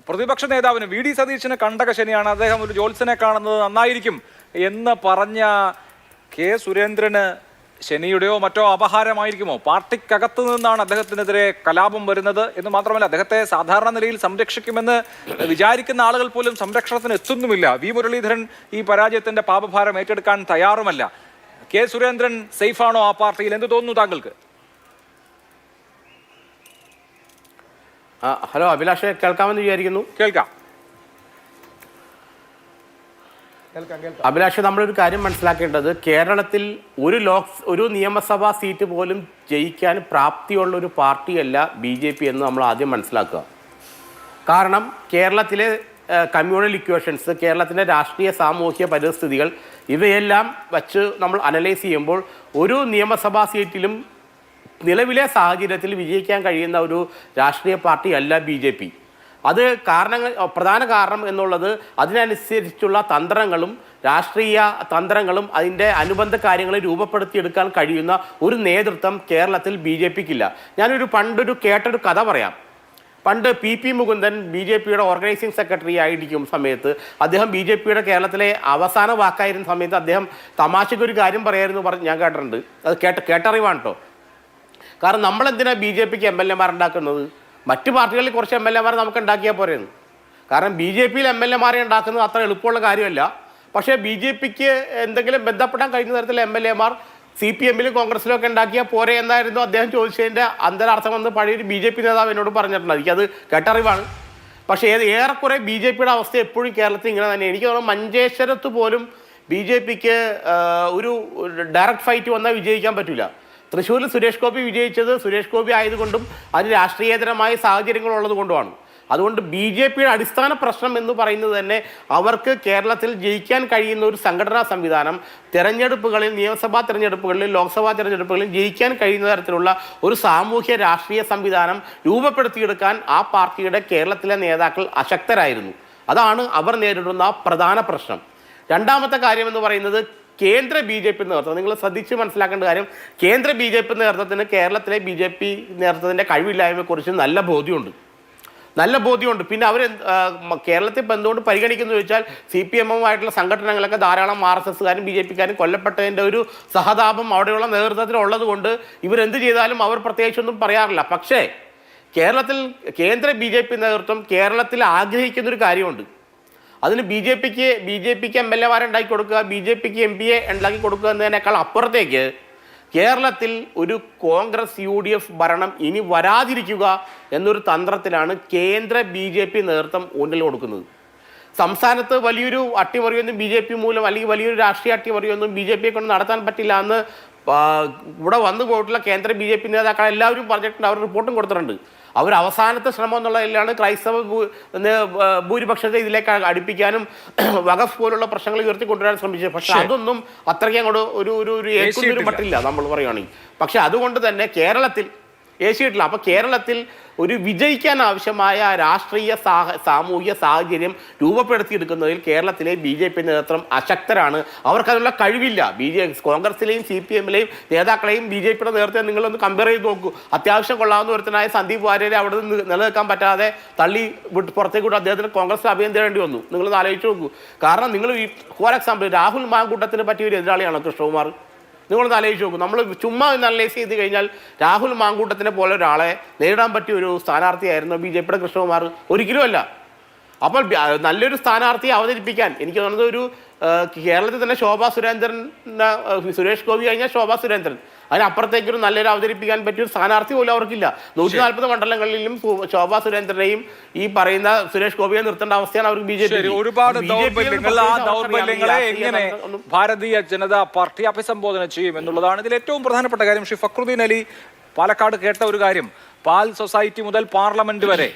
പ്രതിപക്ഷ നേതാവിന് VD സതീശന് കണ്ടക ശനിയാണ്. അദ്ദേഹം ഒരു ജോത്സ്യനെ കാണുന്നത് നന്നായിരിക്കും എന്ന് പറഞ്ഞ K സുരേന്ദ്രന് ശനിയുടെയോ മറ്റോ അപഹാരമായിരിക്കുമോ? പാർട്ടിക്കകത്ത് നിന്നാണ് അദ്ദേഹത്തിനെതിരെ കലാപം വരുന്നത് എന്ന് മാത്രമല്ല, അദ്ദേഹത്തെ സാധാരണ നിലയിൽ സംരക്ഷിക്കുമെന്ന് വിചാരിക്കുന്ന ആളുകൾ പോലും സംരക്ഷണത്തിന് എത്തുന്നുമില്ല. V മുരളീധരൻ ഈ പരാജയത്തിന്റെ പാപഭാരം ഏറ്റെടുക്കാൻ തയ്യാറുമല്ല. K സുരേന്ദ്രൻ സേഫാണോ ആ പാർട്ടിയിൽ? എന്ത് തോന്നുന്നു താങ്കൾക്ക്? ഹലോ അഭിലാഷ്, കേൾക്കാമെന്ന് വിചാരിക്കുന്നു. കേൾക്കാം. അഭിലാഷ്, നമ്മളൊരു കാര്യം മനസ്സിലാക്കേണ്ടത്, കേരളത്തിൽ ഒരു നിയമസഭാ സീറ്റ് പോലും ജയിക്കാൻ പ്രാപ്തിയുള്ള ഒരു പാർട്ടിയല്ല BJP എന്ന് നമ്മൾ ആദ്യം മനസ്സിലാക്കുക. കാരണം കേരളത്തിലെ കമ്മ്യൂണൽ ഇക്വേഷൻസ്, കേരളത്തിൻ്റെ രാഷ്ട്രീയ സാമൂഹ്യ പരിസ്ഥിതികൾ ഇവയെല്ലാം വച്ച് നമ്മൾ അനലൈസ് ചെയ്യുമ്പോൾ ഒരു നിയമസഭാ സീറ്റിലും നിലവിലെ സാഹചര്യത്തിൽ വിജയിക്കാൻ കഴിയുന്ന ഒരു രാഷ്ട്രീയ പാർട്ടിയല്ല BJP. അത് പ്രധാന കാരണം എന്നുള്ളത് അതിനനുസരിച്ചുള്ള തന്ത്രങ്ങളും രാഷ്ട്രീയ തന്ത്രങ്ങളും അതിൻ്റെ അനുബന്ധ കാര്യങ്ങൾ രൂപപ്പെടുത്തിയെടുക്കാൻ കഴിയുന്ന ഒരു നേതൃത്വം കേരളത്തിൽ BJPക്കില്ല. ഞാനൊരു പണ്ടൊരു കേട്ടൊരു കഥ പറയാം. പണ്ട് പി മുകുന്ദൻ BJPയുടെ ഓർഗനൈസിംഗ് സെക്രട്ടറി ആയിരിക്കും സമയത്ത് അദ്ദേഹം BJPയുടെ കേരളത്തിലെ അവസാന വാക്കായിരുന്ന സമയത്ത് അദ്ദേഹം തമാശയ്ക്ക് ഒരു കാര്യം പറയായിരുന്നു പറഞ്ഞ് ഞാൻ കേട്ടിട്ടുണ്ട്. അത് കേട്ടറിവാണ് കേട്ടോ. കാരണം നമ്മളെന്തിനാണ് BJPക്ക് MLA ഉണ്ടാക്കുന്നത്? മറ്റു പാർട്ടികളിൽ കുറച്ച് MLA നമുക്ക് ഉണ്ടാക്കിയാൽ പോരെയെന്ന്. കാരണം BJPയിൽ MLA ഉണ്ടാക്കുന്നത് അത്ര എളുപ്പമുള്ള കാര്യമല്ല. പക്ഷേ BJPക്ക് എന്തെങ്കിലും ബന്ധപ്പെടാൻ കഴിയുന്ന തരത്തിൽ MLA CPMലും കോൺഗ്രസിലും ഒക്കെ ഉണ്ടാക്കിയാൽ പോരെ എന്നായിരുന്നു അദ്ദേഹം ചോദിച്ചതിൻ്റെ അന്തരാർത്ഥമെന്ന് പഴയൊരു BJP നേതാവ് എന്നോട് പറഞ്ഞിട്ടുണ്ട്. എനിക്കത് കേട്ടറിവാണ്. പക്ഷേ ഏറെക്കുറെ BJPയുടെ അവസ്ഥ എപ്പോഴും കേരളത്തിൽ ഇങ്ങനെ തന്നെ. എനിക്ക് തോന്നുന്നു മഞ്ചേശ്വരത്ത് പോലും BJPക്ക് ഒരു ഡയറക്റ്റ് ഫൈറ്റ് വന്നാൽ വിജയിക്കാൻ പറ്റില്ല. തൃശ്ശൂരിൽ സുരേഷ് ഗോപി വിജയിച്ചത് സുരേഷ് ഗോപി ആയതുകൊണ്ടും അതിന് രാഷ്ട്രീയേതരമായ സാഹചര്യങ്ങളുള്ളത് കൊണ്ടുമാണ്. അതുകൊണ്ട് BJPയുടെ അടിസ്ഥാന പ്രശ്നം എന്ന് പറയുന്നത് തന്നെ അവർക്ക് കേരളത്തിൽ ജയിക്കാൻ കഴിയുന്ന ഒരു സംഘടനാ സംവിധാനം, തെരഞ്ഞെടുപ്പുകളിൽ, നിയമസഭാ തെരഞ്ഞെടുപ്പുകളിൽ, ലോക്സഭാ തെരഞ്ഞെടുപ്പുകളിൽ ജയിക്കാൻ കഴിയുന്ന തരത്തിലുള്ള ഒരു സാമൂഹ്യ രാഷ്ട്രീയ സംവിധാനം രൂപപ്പെടുത്തിയെടുക്കാൻ ആ പാർട്ടിയുടെ കേരളത്തിലെ നേതാക്കൾ അശക്തരായിരുന്നു. അതാണ് അവർ നേരിടുന്ന പ്രധാന പ്രശ്നം. രണ്ടാമത്തെ കാര്യം എന്ന് പറയുന്നത് കേന്ദ്ര BJP നേതൃത്വം. നിങ്ങൾ ശ്രദ്ധിച്ച് മനസ്സിലാക്കേണ്ട കാര്യം, കേന്ദ്ര BJP നേതൃത്വത്തിന് കേരളത്തിലെ BJP നേതൃത്വത്തിൻ്റെ കഴിവില്ലായ്മയെക്കുറിച്ച് നല്ല ബോധ്യമുണ്ട്. പിന്നെ അവർ കേരളത്തിൽ ഇപ്പം എന്തുകൊണ്ട് പരിഗണിക്കുന്നു ചോദിച്ചാൽ CPM-ഉമായിട്ടുള്ള സംഘടനകളൊക്കെ ധാരാളം RSSകാരും BJPക്കാരും കൊല്ലപ്പെട്ടതിൻ്റെ ഒരു സഹതാപം അവിടെയുള്ള നേതൃത്വത്തിലുള്ളത് കൊണ്ട് ഇവരെന്ത് ചെയ്താലും അവർ പ്രത്യേകിച്ചൊന്നും പറയാറില്ല. പക്ഷേ കേരളത്തിൽ കേന്ദ്ര BJP നേതൃത്വം കേരളത്തിൽ ആഗ്രഹിക്കുന്നൊരു കാര്യമുണ്ട്. അതിന് BJPക്ക് MLA ഉണ്ടാക്കി കൊടുക്കുക, BJPക്ക് MPയെ ഉണ്ടാക്കി കൊടുക്കുക എന്നതിനേക്കാൾ അപ്പുറത്തേക്ക് കേരളത്തിൽ ഒരു കോൺഗ്രസ് UDF ഭരണം ഇനി വരാതിരിക്കുക എന്നൊരു തന്ത്രത്തിലാണ് കേന്ദ്ര BJP നേതൃത്വം ഊന്നൽ കൊടുക്കുന്നത്. സംസ്ഥാനത്ത് വലിയൊരു അട്ടിമറിയൊന്നും BJP മൂലം അല്ലെങ്കിൽ വലിയൊരു രാഷ്ട്രീയ അട്ടിമറിയൊന്നും BJPയെ കൊണ്ട് നടത്താൻ പറ്റില്ല എന്ന് ഇവിടെ വന്നു പോയിട്ടുള്ള കേന്ദ്ര BJP നേതാക്കൾ എല്ലാവരും പറഞ്ഞിട്ടുണ്ട്. അവർ റിപ്പോർട്ടും കൊടുത്തിട്ടുണ്ട്. അവർ അവസാനത്തെ ശ്രമം എന്നുള്ളതിലാണ് ക്രൈസ്തവ ഭൂരിപക്ഷത്തെ ഇതിലേക്ക് അടുപ്പിക്കാനും വഖഫ് പോലുള്ള പ്രശ്നങ്ങൾ ഉയർത്തിക്കൊണ്ടുവരാൻ ശ്രമിച്ചത്. പക്ഷെ അതൊന്നും അത്രയ്ക്ക് അങ്ങോട്ട് ഒരു ഏൽക്കുന്നൊരു മട്ടില്ല നമ്മൾ പറയുകയാണെങ്കിൽ. പക്ഷെ അതുകൊണ്ട് തന്നെ കേരളത്തിൽ ഏശിയിട്ടില്ല. അപ്പോൾ കേരളത്തിൽ ഒരു വിജയിക്കാൻ ആവശ്യമായ രാഷ്ട്രീയ സാമൂഹിക സാഹചര്യം രൂപപ്പെടുത്തിയെടുക്കുന്നതിൽ കേരളത്തിലെ BJP നേതൃത്വം അശക്തരാണ്. അവർക്കതിനുള്ള കഴിവില്ല. കോൺഗ്രസിലെയും CPMലെയും നേതാക്കളെയും BJPയുടെ നേതൃത്വം നിങ്ങളൊന്ന് കമ്പയർ ചെയ്ത് നോക്കൂ. അത്യാവശ്യം കൊള്ളാവുന്ന ഒരുത്തനായ സന്ദീപ് വാര്യരെ അവിടെ നിന്ന് നിലനിൽക്കാൻ പറ്റാതെ തള്ളി പുറത്തേക്ക് വിട്ട് അദ്ദേഹത്തിന് കോൺഗ്രസിൽ അഭയം തേടേണ്ടി വന്നു. നിങ്ങളൊന്ന് ആലോചിച്ച് നോക്കൂ. കാരണം നിങ്ങൾ ഫോർ എക്സാമ്പിൾ രാഹുൽ മാങ്കൂട്ടത്തിന് പറ്റിയ ഒരു എതിരാളിയാണോ കൃഷ്ണകുമാർ? നിങ്ങളൊന്ന് ആലോചിച്ച് നോക്കും. നമ്മൾ ചുമ്മാ ഒന്ന് അനലൈസ് ചെയ്ത് കഴിഞ്ഞാൽ രാഹുൽ മാങ്കൂട്ടത്തിനെ പോലെ ഒരാളെ നേരിടാൻ പറ്റിയ ഒരു സ്ഥാനാർത്ഥിയായിരുന്നു BJPയുടെ കൃഷ്ണകുമാർ? ഒരിക്കലും അല്ല. അപ്പോൾ നല്ലൊരു സ്ഥാനാർത്ഥിയെ അവതരിപ്പിക്കാൻ എനിക്ക് തോന്നുന്നത് ഒരു കേരളത്തിൽ തന്നെ സുരേഷ് ഗോപി കഴിഞ്ഞാൽ ശോഭാ സുരേന്ദ്രൻ, അതിനപ്പുറത്തേക്കൊരു നല്ലൊരു അവതരിപ്പിക്കാൻ പറ്റിയ ഒരു സ്ഥാനാർത്ഥി പോലും അവർക്കില്ല. 140 മണ്ഡലങ്ങളിലും ശോഭാ സുരേന്ദ്രനെയും ഈ പറയുന്ന സുരേഷ് ഗോപിയെ നിർത്തേണ്ട അവസ്ഥയാണ് അവർക്ക് BJP. ഒരുപാട് ദൗർബല്യങ്ങളെ എങ്ങനെ ഭാരതീയ ജനതാ പാർട്ടി അഭിസംബോധന ചെയ്യും എന്നുള്ളതാണ് ഇതിൽ ഏറ്റവും പ്രധാനപ്പെട്ട കാര്യം. ശ്രീ ഫക്രുദ്ദീൻ അലി പാലക്കാട് കേട്ട ഒരു കാര്യം, പാൽ സൊസൈറ്റി മുതൽ പാർലമെന്റ് വരെ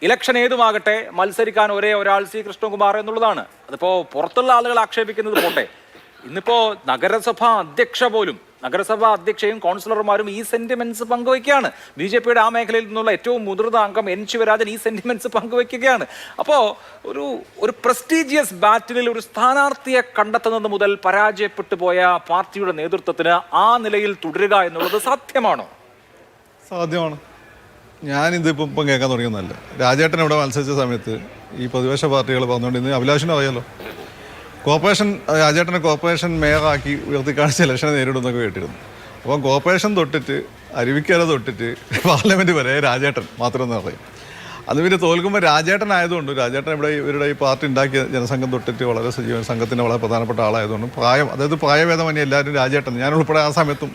ഇലക്ഷൻ ഏതുമാകട്ടെ മത്സരിക്കാൻ ഒരേ ഒരാൾ C കൃഷ്ണകുമാർ എന്നുള്ളതാണ്. അതിപ്പോ പുറത്തുള്ള ആളുകൾ ആക്ഷേപിക്കുന്നത് പോട്ടെ, ഇന്നിപ്പോ നഗരസഭാ അധ്യക്ഷയും കൗൺസിലർമാരും ഈ സെന്റിമെന്റ്സ് പങ്കുവയ്ക്കുകയാണ്. BJPയുടെ ആ മേഖലയിൽ നിന്നുള്ള ഏറ്റവും മുതിർന്ന അംഗം N ശിവരാജൻ ഈ സെന്റിമെന്റ്സ് പങ്കുവയ്ക്കുകയാണ്. അപ്പോൾ ഒരു പ്രസ്റ്റീജിയസ് ബാറ്റിലിൽ ഒരു സ്ഥാനാർത്ഥിയെ കണ്ടെത്തുന്നത് മുതൽ പരാജയപ്പെട്ടു പോയ പാർട്ടിയുടെ നേതൃത്വത്തിന് ആ നിലയിൽ തുടരുക എന്നുള്ളത് സാധ്യമാണോ? സാധ്യമാണ്. ഞാനിതിപ്പം കേൾക്കാൻ തുടങ്ങിയൊന്നല്ല. രാജേട്ടൻ ഇവിടെ മത്സരിച്ച സമയത്ത് ഈ പ്രതിപക്ഷ പാർട്ടികൾ പറഞ്ഞുകൊണ്ടിരുന്ന അഭിലാഷിനും അറിയാലോ, രാജേട്ടനെ കോർപ്പറേഷൻ മേയറാക്കി ഉയർത്തിക്കാണിച്ച് ഇലക്ഷനെ നേരിടുന്നൊക്കെ കേട്ടിരുന്നു. അപ്പം കോർപ്പറേഷൻ തൊട്ടിട്ട് അരുവിക്കര തൊട്ടിട്ട് പാർലമെന്റ് വരെ രാജേട്ടൻ മാത്രമെന്ന് പറയും. അത് പിന്നെ തോൽക്കുമ്പോൾ രാജേട്ടൻ ഇവരുടെ ഈ പാർട്ടി ഉണ്ടാക്കിയ ജനസംഘം തൊട്ടിട്ട് വളരെ സജീവ സംഘത്തിന്റെ വളരെ പ്രധാനപ്പെട്ട ആളായതുകൊണ്ടും പ്രായഭേദമന്യേ എല്ലാവരും രാജേട്ടൻ, ഞാൻ ഉൾപ്പെടെ ആ സമയത്തും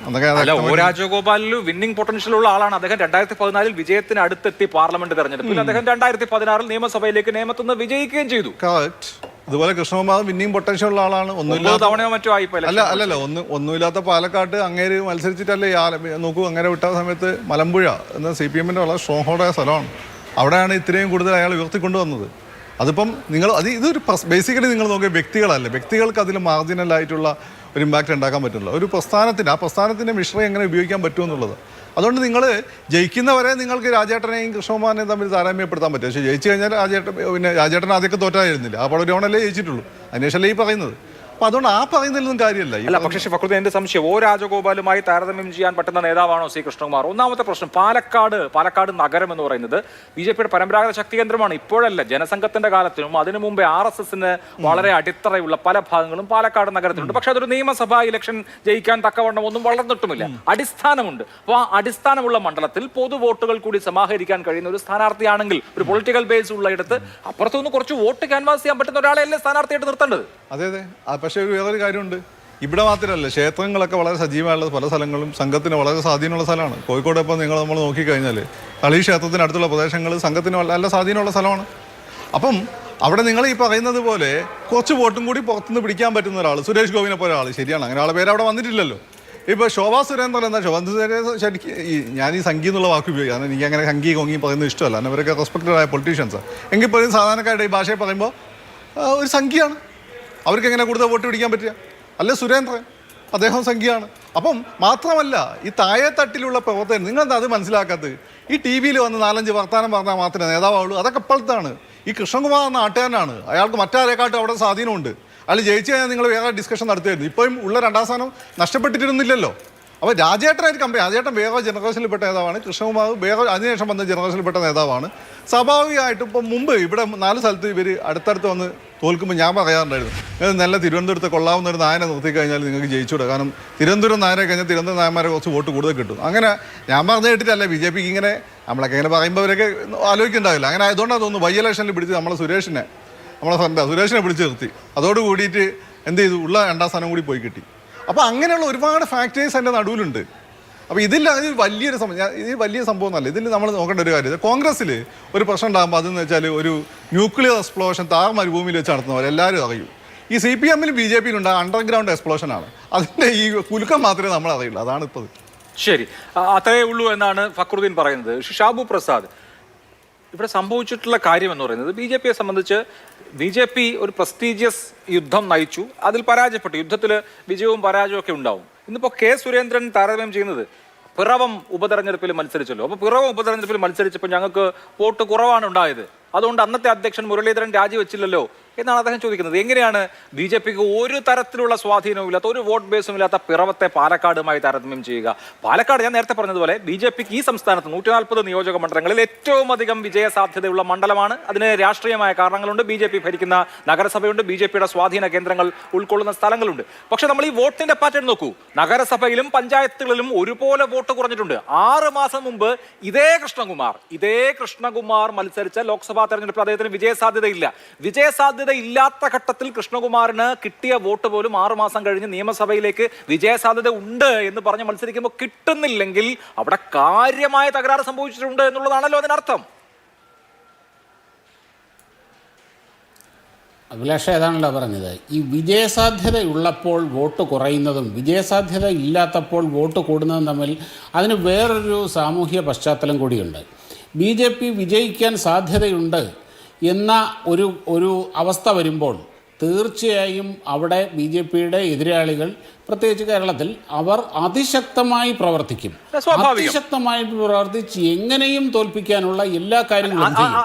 രാജഗോപാലിൽ വിന്നിംഗ് പൊട്ടൻഷ്യൽ ഉള്ള ആളാണ്. അദ്ദേഹം 2014 വിജയത്തിന് അടുത്തെത്തി പാർലമെന്റ് തെരഞ്ഞെടുപ്പിൽ. അദ്ദേഹം 2016 നിയമസഭയിലേക്ക് നിയമത്തുനിന്ന് വിജയിക്കുകയും ചെയ്തു. കറക്റ്റ്. ഇതുപോലെ കൃഷ്ണകുമാർ വിന്നിംഗ് പൊട്ടൻഷ്യൽ ഉള്ള ആളാണ്. ഒന്നുമില്ലാത്ത പാലക്കാട്ട് അങ്ങേര് മത്സരിച്ചിട്ടല്ലേ നോക്കൂ, അങ്ങനെ വിട്ട സമയത്ത് മലമ്പുഴ എന്ന CPMന്റെ വളരെ സ്ട്രോങ് ഹോൾഡായ സ്ഥലമാണ്. അവിടെയാണ് ഇത്രയും കൂടുതൽ അയാൾ ഉയർത്തിക്കൊണ്ടുവന്നത്. അതിപ്പം ഇതൊരു ബേസിക്കലി നിങ്ങൾ നോക്കിയ വ്യക്തികൾക്ക് അതിൽ മാർജിനലായിട്ടുള്ള ഒരു ഇമ്പാക്റ്റ് ഉണ്ടാക്കാൻ പറ്റില്ല. ഒരു പ്രസ്ഥാനത്തിൻ്റെ മിശ്രം എങ്ങനെ ഉപയോഗിക്കാൻ പറ്റുമെന്നുള്ളത്. അതുകൊണ്ട് നിങ്ങൾ ജയിക്കുന്നവരെ നിങ്ങൾക്ക് രാജേട്ടനെയും കൃഷ്ണകുമാറിനെയും തമ്മിൽ താരതമ്യപ്പെടുത്താൻ പറ്റും. പക്ഷേ ജയിച്ചു കഴിഞ്ഞാൽ രാജേട്ടൻ ആദ്യമൊക്കെ തോറ്റായിരുന്നില്ല, ആ പടം ഓണല്ലേ ജയിച്ചിട്ടുള്ളൂ. അതിനുശേഷമല്ലേ ഈ പറയുന്നത്. അപ്പൊ അതുകൊണ്ട് ആ പറയുന്നതിലൊന്നും കാര്യമല്ല. അല്ല, പക്ഷേ ശ്രീ ഫക്രുദ്ദീൻ, എന്റെ സംശയം ഒ രാജഗോപാലുമായി താരതമ്യം ചെയ്യാൻ പറ്റുന്ന നേതാവാണോ സി കൃഷ്ണകുമാർ? ഒന്നാമത്തെ പ്രശ്നം, പാലക്കാട് നഗരം എന്ന് പറയുന്നത് ബി.ജെ.പിയുടെ പരമ്പരാഗത ശക്തി കേന്ദ്രമാണ്. ഇപ്പോഴല്ല, ജനസംഘത്തിന്റെ കാലത്തിനും അതിനു മുമ്പേ RSSന് വളരെ അടിത്തറയുള്ള പല ഭാഗങ്ങളും പാലക്കാട് നഗരത്തിലുണ്ട്. പക്ഷെ അതൊരു നിയമസഭാ ഇലക്ഷൻ ജയിക്കാൻ തക്കവണ്ണം ഒന്നും വളർന്നിട്ടുമില്ല. അടിസ്ഥാനമുണ്ട്. അപ്പോൾ ആ അടിസ്ഥാനമുള്ള മണ്ഡലത്തിൽ പൊതു വോട്ടുകൾ കൂടി സമാഹരിക്കാൻ കഴിയുന്ന ഒരു സ്ഥാനാർത്ഥിയാണെങ്കിൽ, ഒരു പൊളിറ്റിക്കൽ ബേസ് ഉള്ള ഇടത്ത് അപ്പുറത്തുനിന്ന് കുറച്ച് വോട്ട് ക്യാൻവാസ് ചെയ്യാൻ പറ്റുന്ന ഒരാളെയല്ലേ സ്ഥാനാർത്ഥിയായിട്ട് നിർത്തേണ്ടത്? അതെ. പക്ഷേ വേറൊരു കാര്യമുണ്ട്. ഇവിടെ മാത്രമല്ല, ക്ഷേത്രങ്ങളൊക്കെ വളരെ സജീവമായുള്ള പല സ്ഥലങ്ങളും സംഘത്തിന് വളരെ സ്വാധീനമുള്ള സ്ഥലമാണ്. കോഴിക്കോട് ഇപ്പോൾ നമ്മൾ നോക്കിക്കഴിഞ്ഞാൽ കളി ക്ഷേത്രത്തിന് അടുത്തുള്ള പ്രദേശങ്ങൾ സംഘത്തിന് നല്ല സ്വാധീനമുള്ള സ്ഥലമാണ്. അപ്പം അവിടെ നിങ്ങൾ ഈ പറയുന്നത് പോലെ കുറച്ച് വോട്ടും കൂടി പുറത്തുനിന്ന് പിടിക്കാൻ പറ്റുന്ന ഒരാൾ, സുരേഷ് ഗോപിനെ പോലെ ആൾ, ശരിയാണ്, അങ്ങനെ ആളെ പേര് അവിടെ വന്നിട്ടില്ലല്ലോ. ഇപ്പോൾ ശോഭാ സുരേന്ദ്രൻ എന്താ, ശോഭാ സുരേന്ദ്രൻ ശരിക്കും ഞാൻ ഈ സംഘി എന്നുള്ള വാക്ക് ഉപയോഗിക്കും, കാരണം എനിക്ക് അങ്ങനെ സംഘി കൊങ്ങി പറയുന്നത് ഇഷ്ടമല്ല. കാരണം അവരൊക്കെ റെസ്പെക്റ്റഡ് ആയ പൊളിറ്റീഷ്യൻസാണ്. എങ്കിൽ പോലും സാധാരണക്കാരുടെ ഈ ഭാഷയെ പറയുമ്പോൾ ഒരു സംഖ്യയാണ്. അവർക്ക് എങ്ങനെ കൂടുതൽ വോട്ട് പിടിക്കാൻ പറ്റുക? അല്ലെ സുരേന്ദ്രൻ, അദ്ദേഹം സംഖ്യയാണ്. അപ്പം മാത്രമല്ല, ഈ താഴെത്തട്ടിലുള്ള പ്രവർത്തകർ, നിങ്ങളെന്താ അത് മനസ്സിലാക്കാത്തത്? ഈ TV വന്ന് 4-5 വർത്താനം പറഞ്ഞാൽ മാത്രമേ നേതാവുള്ളൂ. അതൊക്കെ ഇപ്പോഴത്താണ്. ഈ കൃഷ്ണകുമാർ എന്ന നാട്ടുകാരനാണ്, അയാൾക്ക് മറ്റാരെക്കാട്ടും അവിടെ സ്വാധീനമുണ്ട്. അയാൾ ജയിച്ചു കഴിഞ്ഞാൽ നിങ്ങൾ വേറെ ഡിസ്കഷൻ നടത്തുമായിരുന്നു. ഇപ്പോഴും ഉള്ള 2ാം സ്ഥാനം നഷ്ടപ്പെട്ടിരുന്നില്ലല്ലോ. അപ്പോൾ രാജേട്ടനായിട്ട് രാജേട്ടൻ വേറെ ജനറേഷനിൽപ്പെട്ട നേതാവാണ്, കൃഷ്ണകുമാർ വേറെ അതിനുശേഷം വന്ന ജനറേഷനിൽപ്പെട്ട നേതാവാണ്. സ്വാഭാവികമായിട്ടും ഇപ്പം മുമ്പ് ഇവിടെ 4 സ്ഥലത്ത് ഇവർ അടുത്തടുത്ത് വന്ന് തോൽക്കുമ്പോൾ ഞാൻ പറയാറുണ്ടായിരുന്നു, നല്ല തിരുവനന്തപുരത്ത് കൊള്ളാവുന്ന ഒരു നായനെ നിർത്തി കഴിഞ്ഞാൽ നിങ്ങൾക്ക് ജയിച്ചുകൂടെ. കാരണം തിരുവനന്തപുരം നായനെ കഴിഞ്ഞാൽ തിരുവനന്തപുരം നായന്മാരെ കുറച്ച് വോട്ട് കൂടുതൽ കിട്ടും. അങ്ങനെ ഞാൻ പറഞ്ഞു കേട്ടിട്ടല്ല, BJPക്ക് ഇങ്ങനെ നമ്മളൊക്കെ ഇങ്ങനെ പറയുമ്പോൾ അവരൊക്കെ ആലോചിക്കുന്നുണ്ടാവില്ല. അങ്ങനെ ആയതുകൊണ്ടാണ് തോന്നുന്നു ബൈ ഇലക്ഷനിൽ പിടിച്ച് നമ്മളെ സുരേഷിനെ പിടിച്ച് നിർത്തി. അതോട് കൂടിയിട്ട് എന്ത് ചെയ്തു, ഉള്ള 2ാം സ്ഥാനം കൂടി പോയി കിട്ടി. അപ്പോൾ അങ്ങനെയുള്ള ഒരുപാട് ഫാക്ടേഴ്സ് എൻ്റെ നടുവിലുണ്ട്. അപ്പോൾ ഇത് വലിയ സംഭവം എന്നല്ല. ഇതിൽ നമ്മൾ നോക്കേണ്ട ഒരു കാര്യം, കോൺഗ്രസ്സിൽ ഒരു പ്രശ്നം ഉണ്ടാകുമ്പോൾ അതെന്ന് വെച്ചാൽ ഒരു ന്യൂക്ലിയർ എക്സ്പ്ലോഷൻ മരുഭൂമിയിൽ വെച്ച് നടത്തുന്നവർ എല്ലാവരും അറിയും. ഈ CPM-ലും BJP-യിലും ഉണ്ടാകുന്ന അണ്ടർഗ്രൗണ്ട് എക്സ്പ്ലോഷനാണ്. അതിൻ്റെ ഈ കുലുക്കം മാത്രമേ നമ്മൾ അറിയുള്ളൂ. അതാണ് ഇപ്പോൾ. ശരി, അത്രയേ ഉള്ളൂ എന്നാണ് ഫക്രുദ്ദീൻ പറയുന്നത്. ഷാബു പ്രസാദ്, ഇവിടെ സംഭവിച്ചിട്ടുള്ള കാര്യം എന്ന് പറയുന്നത്, BJP-യെ സംബന്ധിച്ച് BJP ഒരു പ്രസ്റ്റീജിയസ് യുദ്ധം നയിച്ചു, അതിൽ പരാജയപ്പെട്ടു. യുദ്ധത്തിൽ വിജയവും പരാജയവും ഒക്കെ ഉണ്ടാവും. ഇന്നിപ്പോൾ K. സുരേന്ദ്രൻ താരതമ്യം ചെയ്യുന്നത് പിറവം ഉപതെരഞ്ഞെടുപ്പിൽ മത്സരിച്ചല്ലോ. അപ്പോൾ പിറവം ഉപതെരഞ്ഞെടുപ്പിൽ മത്സരിച്ചപ്പോൾ ഞങ്ങൾക്ക് വോട്ട് കുറവാണ് ഉണ്ടായത്, അതുകൊണ്ട് അന്നത്തെ അധ്യക്ഷൻ മുരളീധരൻ രാജിവെച്ചില്ലല്ലോ എന്നാണ് അദ്ദേഹം ചോദിക്കുന്നത്. എങ്ങനെയാണ് BJPക്ക് ഒരു തരത്തിലുള്ള സ്വാധീനവും ഇല്ലാത്ത, ഒരു വോട്ട് ബേസും ഇല്ലാത്ത പിറവത്തെ പാലക്കാടുമായി താരതമ്യം ചെയ്യുക? പാലക്കാട് ഞാൻ നേരത്തെ പറഞ്ഞതുപോലെ BJPക്ക് ഈ സംസ്ഥാനത്ത് 140 നിയോജക മണ്ഡലങ്ങളിൽ ഏറ്റവും അധികം വിജയ സാധ്യതയുള്ള മണ്ഡലമാണ്. അതിന് രാഷ്ട്രീയമായ കാരണങ്ങളുണ്ട്. BJP ഭരിക്കുന്ന നഗരസഭയുണ്ട്, BJPയുടെ സ്വാധീന കേന്ദ്രങ്ങൾ ഉൾക്കൊള്ളുന്ന സ്ഥലങ്ങളുണ്ട്. പക്ഷെ നമ്മൾ ഈ വോട്ടിന്റെ പാറ്റേൺ നോക്കൂ. നഗരസഭയിലും പഞ്ചായത്തുകളിലും ഒരുപോലെ വോട്ട് കുറഞ്ഞിട്ടുണ്ട്. 6 മാസം മുമ്പ് ഇതേ കൃഷ്ണകുമാർ മത്സരിച്ച ലോക്സഭാ തെരഞ്ഞെടുപ്പിൽ അദ്ദേഹത്തിന് വിജയസാധ്യത ഇല്ലാത്ത ഘട്ടത്തിൽ കൃഷ്ണകുമാറിന് കിട്ടിയ വോട്ട് പോലും 6 മാസം കഴിഞ്ഞ് നിയമസഭയിലേക്ക് വിജയസാധ്യത ഉണ്ട് എന്ന് പറഞ്ഞ് മത്സരിക്കുമ്പോൾ കിട്ടുന്നില്ലെങ്കിൽ അവിടെ കാര്യമായ തകരാറ് സംഭവിച്ചിട്ടുണ്ട് എന്നുള്ളതാണല്ലോ അതിനർത്ഥം. അഭിലാഷ ഏതാണല്ലോ പറഞ്ഞത്. ഈ വിജയസാധ്യത ഉള്ളപ്പോൾ വോട്ട് കുറയുന്നതും വിജയസാധ്യത ഇല്ലാത്തപ്പോൾ വോട്ട് കൂടുന്നതും തമ്മിൽ അതിന് വേറൊരു സാമൂഹ്യ പശ്ചാത്തലം കൂടിയുണ്ട്. BJP വിജയിക്കാൻ സാധ്യതയുണ്ട് എന്ന ഒരു അവസ്ഥ വരുമ്പോൾ തീർച്ചയായും അവിടെ BJPയുടെ എതിരാളികൾ, പ്രത്യേകിച്ച് കേരളത്തിൽ, അവർ അതിശക്തമായി പ്രവർത്തിക്കും. അതിശക്തമായി പ്രവർത്തിച്ച് എങ്ങനെയും തോൽപ്പിക്കാനുള്ള എല്ലാ കാര്യങ്ങളും ചെയ്യും.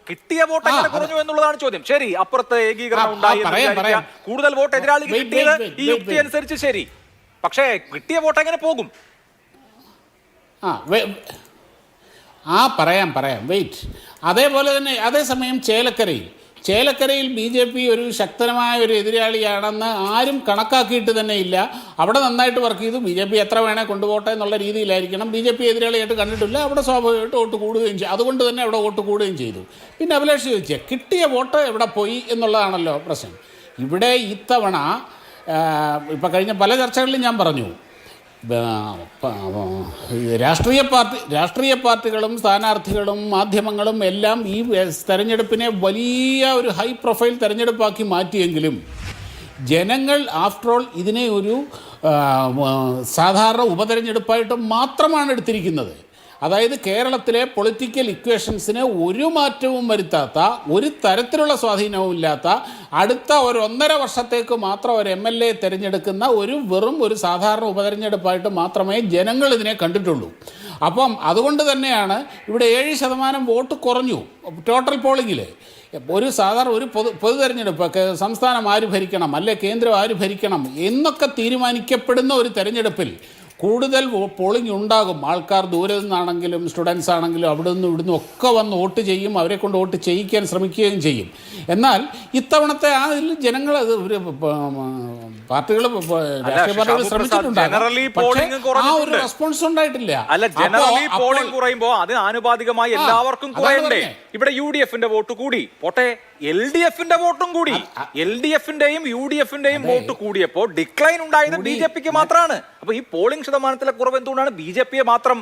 കിട്ടിയ വോട്ട് എങ്ങനെ കുറഞ്ഞു എന്നുള്ളതാണ് ചോദ്യം. ശരി, അപ്പുറത്ത് ഏകീകരണം ഉണ്ടായി, കൂടുതൽ വോട്ട് എതിരാളികൾ കിട്ടിയത് ഈ യുക്തി അനുസരിച്ച് ശരി. പക്ഷേ കിട്ടിയ വോട്ട് എങ്ങനെ പോകും? പറയാം വെയിറ്റ്. അതേപോലെ തന്നെ അതേസമയം ചേലക്കരയിൽ BJP ഒരു ശക്തമായ ഒരു എതിരാളിയാണെന്ന് ആരും കണക്കാക്കിയിട്ട് തന്നെ ഇല്ല. അവിടെ നന്നായിട്ട് വർക്ക് ചെയ്തു. BJP എത്ര വേണേൽ കൊണ്ടുപോട്ടെ എന്നുള്ള രീതിയിലായിരിക്കണം. BJP എതിരാളിയായിട്ട് കണ്ടിട്ടില്ല. അവിടെ സ്വാഭാവികമായിട്ട് വോട്ട് കൂടുകയും ചെയ്തു. അതുകൊണ്ട് തന്നെ അവിടെ വോട്ട് കൂടുകയും ചെയ്തു. പിന്നെ അഭിലാഷ് ചോദിച്ചാൽ കിട്ടിയ വോട്ട് എവിടെ പോയി എന്നുള്ളതാണല്ലോ പ്രശ്നം. ഇവിടെ ഇത്തവണ ഇപ്പം കഴിഞ്ഞ പല ചർച്ചകളിലും ഞാൻ പറഞ്ഞു, രാഷ്ട്രീയ പാർട്ടികളും സ്ഥാനാർത്ഥികളും മാധ്യമങ്ങളും എല്ലാം ഈ തെരഞ്ഞെടുപ്പിനെ വലിയ ഒരു ഹൈ പ്രൊഫൈൽ തെരഞ്ഞെടുപ്പാക്കി മാറ്റിയെങ്കിലും ജനങ്ങൾ ആഫ്റ്റർ ഓൾ ഇതിനെ ഒരു സാധാരണ ഉപതെരഞ്ഞെടുപ്പായിട്ട് മാത്രമാണ് എടുത്തിരിക്കുന്നത്. അതായത് കേരളത്തിലെ പൊളിറ്റിക്കൽ ഇക്വേഷൻസിന് ഒരു മാറ്റവും വരുത്താത്ത, ഒരു തരത്തിലുള്ള സ്വാധീനവും ഇല്ലാത്ത, അടുത്ത 1.5 വർഷത്തേക്ക് മാത്രം ഒരു MLA തിരഞ്ഞെടുക്കുന്ന വെറും ഒരു സാധാരണ ഉപതെരഞ്ഞെടുപ്പായിട്ട് മാത്രമേ ജനങ്ങൾ ഇതിനെ കണ്ടിട്ടുള്ളൂ. അപ്പം അതുകൊണ്ട് തന്നെയാണ് ഇവിടെ 7% വോട്ട് കുറഞ്ഞു ടോട്ടൽ പോളിങ്ങിൽ. ഒരു സാധാരണ ഒരു പൊതു തെരഞ്ഞെടുപ്പ് സംസ്ഥാനം ആര് ഭരിക്കണം അല്ലെ കേന്ദ്രം ആര് ഭരിക്കണം എന്നൊക്കെ തീരുമാനിക്കപ്പെടുന്ന ഒരു തെരഞ്ഞെടുപ്പിൽ കൂടുതൽ പോളിംഗ് ഉണ്ടാകും. ആൾക്കാർ ദൂരെ നിന്നാണെങ്കിലും സ്റ്റുഡൻസ് ആണെങ്കിലും അവിടെ നിന്നും ഇവിടുന്ന് ഒക്കെ വന്ന് വോട്ട് ചെയ്യും, അവരെ കൊണ്ട് വോട്ട് ചെയ്യിക്കാൻ ശ്രമിക്കുകയും ചെയ്യും. എന്നാൽ ഇത്തവണത്തെ ആ ജനങ്ങൾ പാർട്ടികൾ രാഷ്ട്രീയ പാർട്ടികൾ ശ്രമിച്ചിട്ടുണ്ടാകും, ആ ഒരു റെസ്പോൺസ് ഉണ്ടായിട്ടില്ല. അല്ല, ജനറലി പോളിംഗ് കുറയുമ്പോൾ അതിന് ആനുപാതികമായി എല്ലാവർക്കും കുറയണ്ടേ? ഇവിടെ UDF-ന്റെ വോട്ട് കൂടി, പോട്ടെ LDF-ന്റെ വോട്ടും കൂടി. LDF-ന്റെയും UDF-ന്റെയും വോട്ട് കൂടിയപ്പോ ഡിക്ലൈൻ ഉണ്ടായത് BJP-ക്ക് മാത്രമാണ്. അപ്പൊ ഈ പോളിംഗ് ശതമാനത്തിലെ കുറവ് എന്തുകൊണ്ടാണ് BJP-യെ മാത്രം